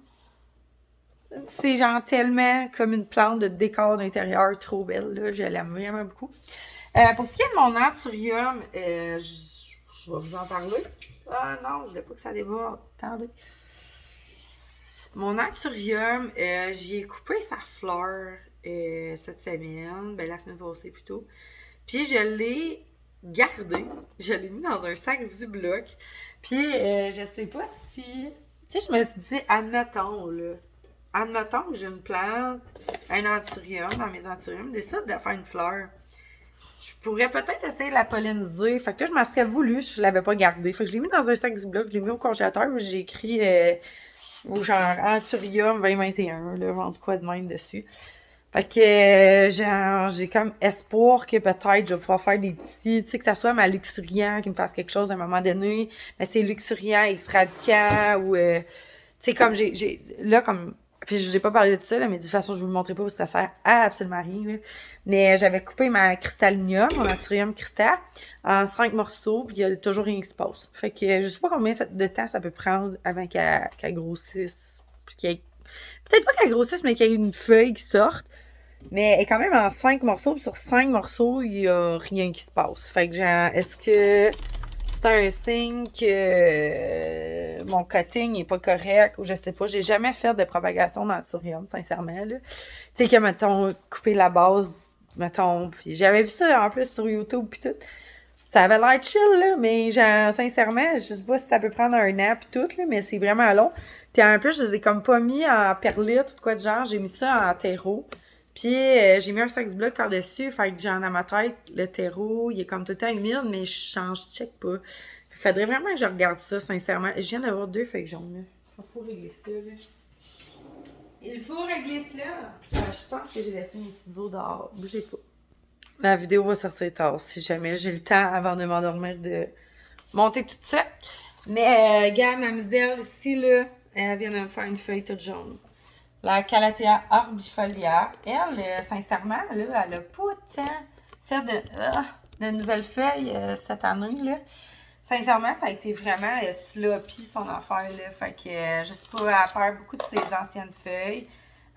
C'est genre tellement comme une plante de décor d'intérieur trop belle, là. Je l'aime vraiment beaucoup. Pour ce qui est de mon anthurium, je vais vous en parler. Ah non, je voulais pas que ça déborde. Attendez. Mon anthurium, j'y ai coupé sa fleur cette semaine, ben la semaine passée plutôt. Puis je l'ai gardé. Je l'ai mis dans un sac Ziploc. Puis je sais pas si... Tu sais, je me suis dit, admettons, là. Admettons que j'ai une plante, un anthurium, dans mes anthuriums, décide de faire une fleur. Je pourrais peut-être essayer de la polliniser. Fait que là, je m'en serais voulu si je l'avais pas gardé. Fait que je l'ai mis dans un sac Ziploc, je l'ai mis au congélateur, j'ai écrit genre Anthurium 2021, là, genre quoi de même dessus. Fait que j'ai comme espoir que peut-être je vais pouvoir faire des petits, tu sais, que ça soit ma luxuriant qui me fasse quelque chose à un moment donné. Mais c'est luxuriant extravagant ou, tu sais, comme là, comme, puis je n'ai pas parlé de ça, là, mais de toute façon, je vous le montrerai pas parce que ça sert à absolument rien, là. Mais j'avais coupé ma cristallinium, mon Anthurium cristal, en 5 morceaux, puis il y a toujours rien qui se passe. Fait que je sais pas combien de temps ça peut prendre avant qu'elle grossisse, puis qu'il y ait, peut-être pas qu'elle grossisse, mais qu'il y ait une feuille qui sorte. Mais elle est quand même en 5 morceaux, puis sur 5 morceaux, il y a rien qui se passe. Fait que genre, est-ce que c'est un signe que mon cutting est pas correct ou je sais pas. J'ai jamais fait de propagation d'anthurium, sincèrement, là. Tu sais que, mettons, couper la base, mettons, puis j'avais vu ça en plus sur YouTube pis tout. Ça avait l'air chill, là, mais genre, sincèrement, je sais pas si ça peut prendre un an pis tout, là, mais c'est vraiment long. Puis en plus, je les ai comme pas mis en perlite ou de quoi de genre, j'ai mis ça en terreau. Puis j'ai mis un sac de bloc par-dessus, fait que genre dans ma tête, le terreau, il est comme tout le temps humide, mais je change, je check pas. Il faudrait vraiment que je regarde ça, sincèrement. Je viens d'avoir 2 feuilles jaunes, là. Il faut régler ça, là. Il faut régler cela! Je pense que j'ai laissé mes ciseaux dehors. Bougez pas. La vidéo va sortir tard, si jamais j'ai le temps avant de m'endormir de monter tout ça. Mais regarde, ma misère ici, là, elle vient de me faire une feuille toute jaune. La Calathea arbifolia, elle, sincèrement, là, elle a pas tant fait de nouvelles feuilles cette année, là. Sincèrement, ça a été vraiment sloppy, son affaire, là. Fait que, je sais pas, elle perd beaucoup de ses anciennes feuilles.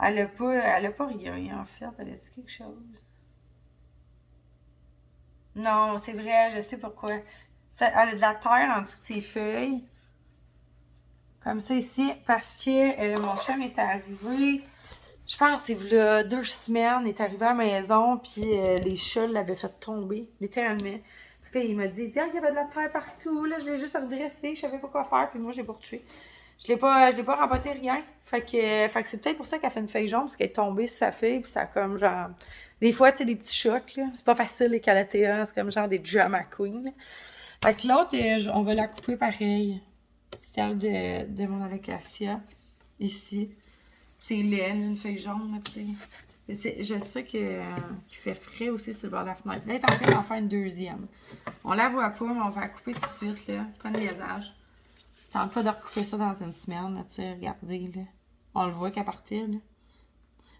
Elle a pas rien, en fait. Elle a-t-il quelque chose? Non, c'est vrai, je sais pourquoi. Elle a de la terre en dessous de ses feuilles. Comme ça ici, parce que mon chum est arrivé, je pense que c'est là 2 semaines, il est arrivé à la maison, puis les chats l'avaient fait tomber, littéralement. Fait que il m'a dit, ah, il y avait de la terre partout, là, je l'ai juste redressé, je savais pas quoi faire, puis moi, j'ai pas retouché. Je l'ai pas rempoté, rien. Fait que c'est peut-être pour ça qu'elle fait une feuille jaune, parce qu'elle est tombée sur sa feuille, puis ça a comme genre... Des fois, tu sais, des petits chocs, là. C'est pas facile, les Calathea, c'est comme genre des drama queen, là. Fait que l'autre, on va la couper pareil. Celle de mon alocasia, ici. C'est laid, une feuille jaune, tu sais. Je sais qu'il fait frais aussi sur le bord de la fenêtre. Là, elle est en train d'en faire une deuxième. On la voit pas, mais on va la couper tout de suite, là. Pas de liaisage. Je tente pas de recouper ça dans une semaine, là, tu sais. Regardez, là. On le voit qu'à partir, là.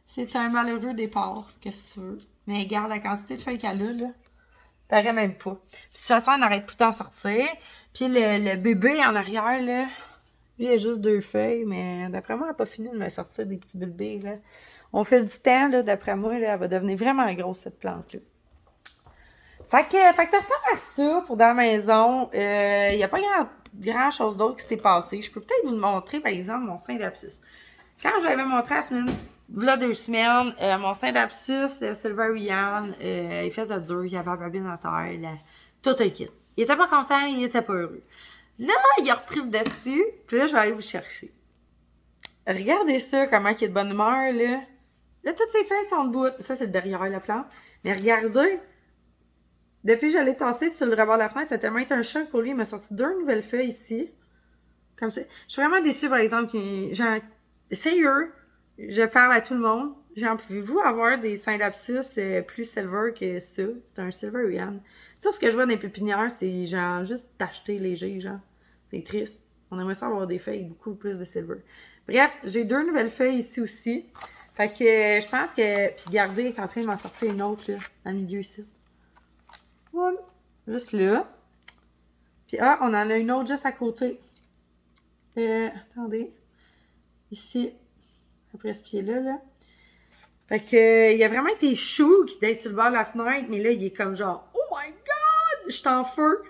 C'est un malheureux départ, qu'est-ce que tu veux. Mais regarde la quantité de feuilles qu'elle a, là. T'aurais même pas. Puis de toute façon, elle n'arrête plus d'en sortir. Puis le bébé en arrière, là, lui, il a juste 2 feuilles, mais d'après moi, elle n'a pas fini de me sortir des petits bébés, là. On fait du temps, là, d'après moi, là, elle va devenir vraiment grosse, cette plante-là. Fait que ça ressemble à ça pour dans la maison. Il n'y a pas grand chose d'autre qui s'est passé. Je peux peut-être vous montrer, par exemple, mon Scindapsus. Quand je l'avais montré la semaine, voilà 2 semaines, mon Scindapsus, Silverian, il faisait dur, il y avait la babine à terre, tout est kit. Il était pas content, il était pas heureux. Là, il a repris le dessus, puis là, je vais aller vous chercher. Regardez ça, comment il est de bonne humeur, là. Là, toutes ses feuilles sont debout. Ça, c'est derrière la plante. Mais regardez, depuis que je l'ai tassé sur le rebord de la fenêtre, ça a tellement été un choc pour lui. Il m'a sorti 2 nouvelles feuilles ici. Comme ça. Je suis vraiment déçue, par exemple. Sérieux, je parle à tout le monde. Genre, pouvez-vous avoir des Saint-Lapsus plus silver que ça? C'est un Silver Rian. Tout ce que je vois dans les pépinières, c'est genre juste tacheté léger, genre. C'est triste. On aimerait ça avoir des feuilles avec beaucoup plus de silver. Bref, j'ai 2 nouvelles feuilles ici aussi. Fait que je pense que. Puis Gardé est en train de m'en sortir une autre, là, dans le milieu ici. Voilà. Juste là. Puis on en a une autre juste à côté. Attendez. Ici. Après ce pied-là, là. Fait que, il a vraiment été chou d'être sur le bord de la fenêtre, mais là, il est comme genre, oh my god, je suis en feu.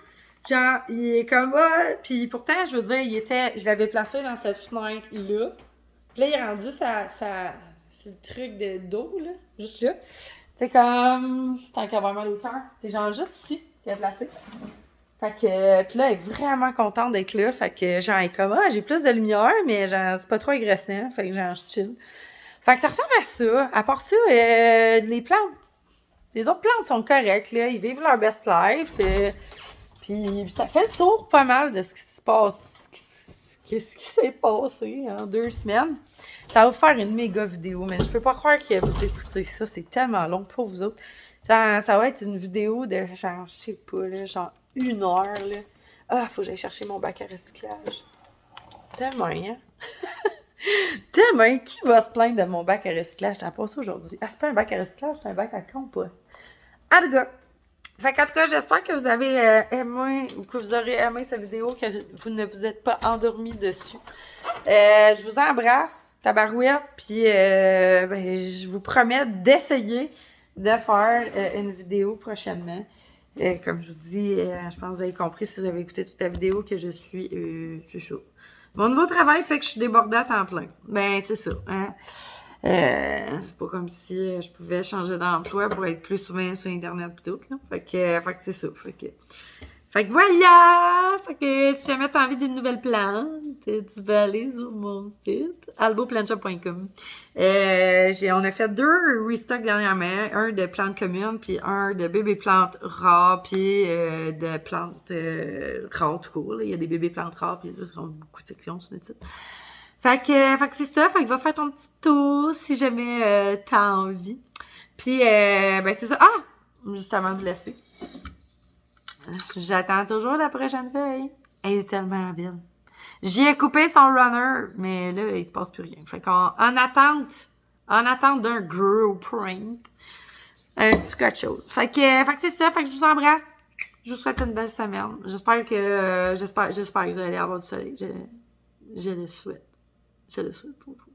Genre, il est comme, puis pourtant, je veux dire, je l'avais placé dans cette fenêtre-là. Puis là, il est rendu sur le truc d'eau, là, juste là. C'est comme, tant qu'il a vraiment mal au cœur, c'est genre juste ici qu'il a placé. Fait que, puis là, elle est vraiment contente d'être là. Fait que, genre, elle est comme, j'ai plus de lumière, mais genre, c'est pas trop agressant. Fait que, genre, je chill. Fait que ça ressemble à ça. À part ça, les plantes, les autres plantes sont correctes, là. Ils vivent leur best life. Puis ça fait le tour pas mal de ce qui se passe, qu'est-ce qui s'est passé en 2 semaines. Ça va vous faire une méga vidéo, mais je peux pas croire que vous écoutez ça. C'est tellement long pour vous autres. Ça va être une vidéo de genre, je sais pas, là, genre 1 heure, là. Faut que j'aille chercher mon bac à recyclage. Tellement, hein? Tellement, qui va se plaindre de mon bac à recyclage? Ça passe aujourd'hui. C'est pas un bac à recyclage, c'est un bac à compost. En tout cas, j'espère que vous avez aimé ou que vous aurez aimé cette vidéo, que vous ne vous êtes pas endormis dessus. Je vous embrasse, tabarouette, puis je vous promets d'essayer de faire une vidéo prochainement. Comme je vous dis, je pense que vous avez compris si vous avez écouté toute la vidéo que je suis chaud. Mon nouveau travail fait que je suis débordée à temps plein. Ben, c'est ça, hein. C'est pas comme si je pouvais changer d'emploi pour être plus souvent sur Internet pis tout, là. Fait que c'est ça. Fait que voilà! Fait que si jamais t'as envie d'une nouvelle plante, tu peux aller sur mon site, alboplancha.com. On a fait 2 restocks dernièrement, un de plantes communes, puis un de bébés plantes rares, puis de plantes rares tout court. Il y a des bébés plantes rares, puis il y a beaucoup de sections sur notre site. Fait que c'est ça, fait que va faire ton petit tour si jamais t'as envie. Puis c'est ça. Juste avant de vous laisser. J'attends toujours la prochaine feuille. Elle est tellement belle. J'y ai coupé son runner, mais là, il se passe plus rien. Fait qu'en attente d'un gros print, un petit quelque chose. Fait que c'est ça, fait que je vous embrasse. Je vous souhaite une belle semaine. J'espère que vous allez avoir du soleil. Je le souhaite. Je le souhaite pour vous.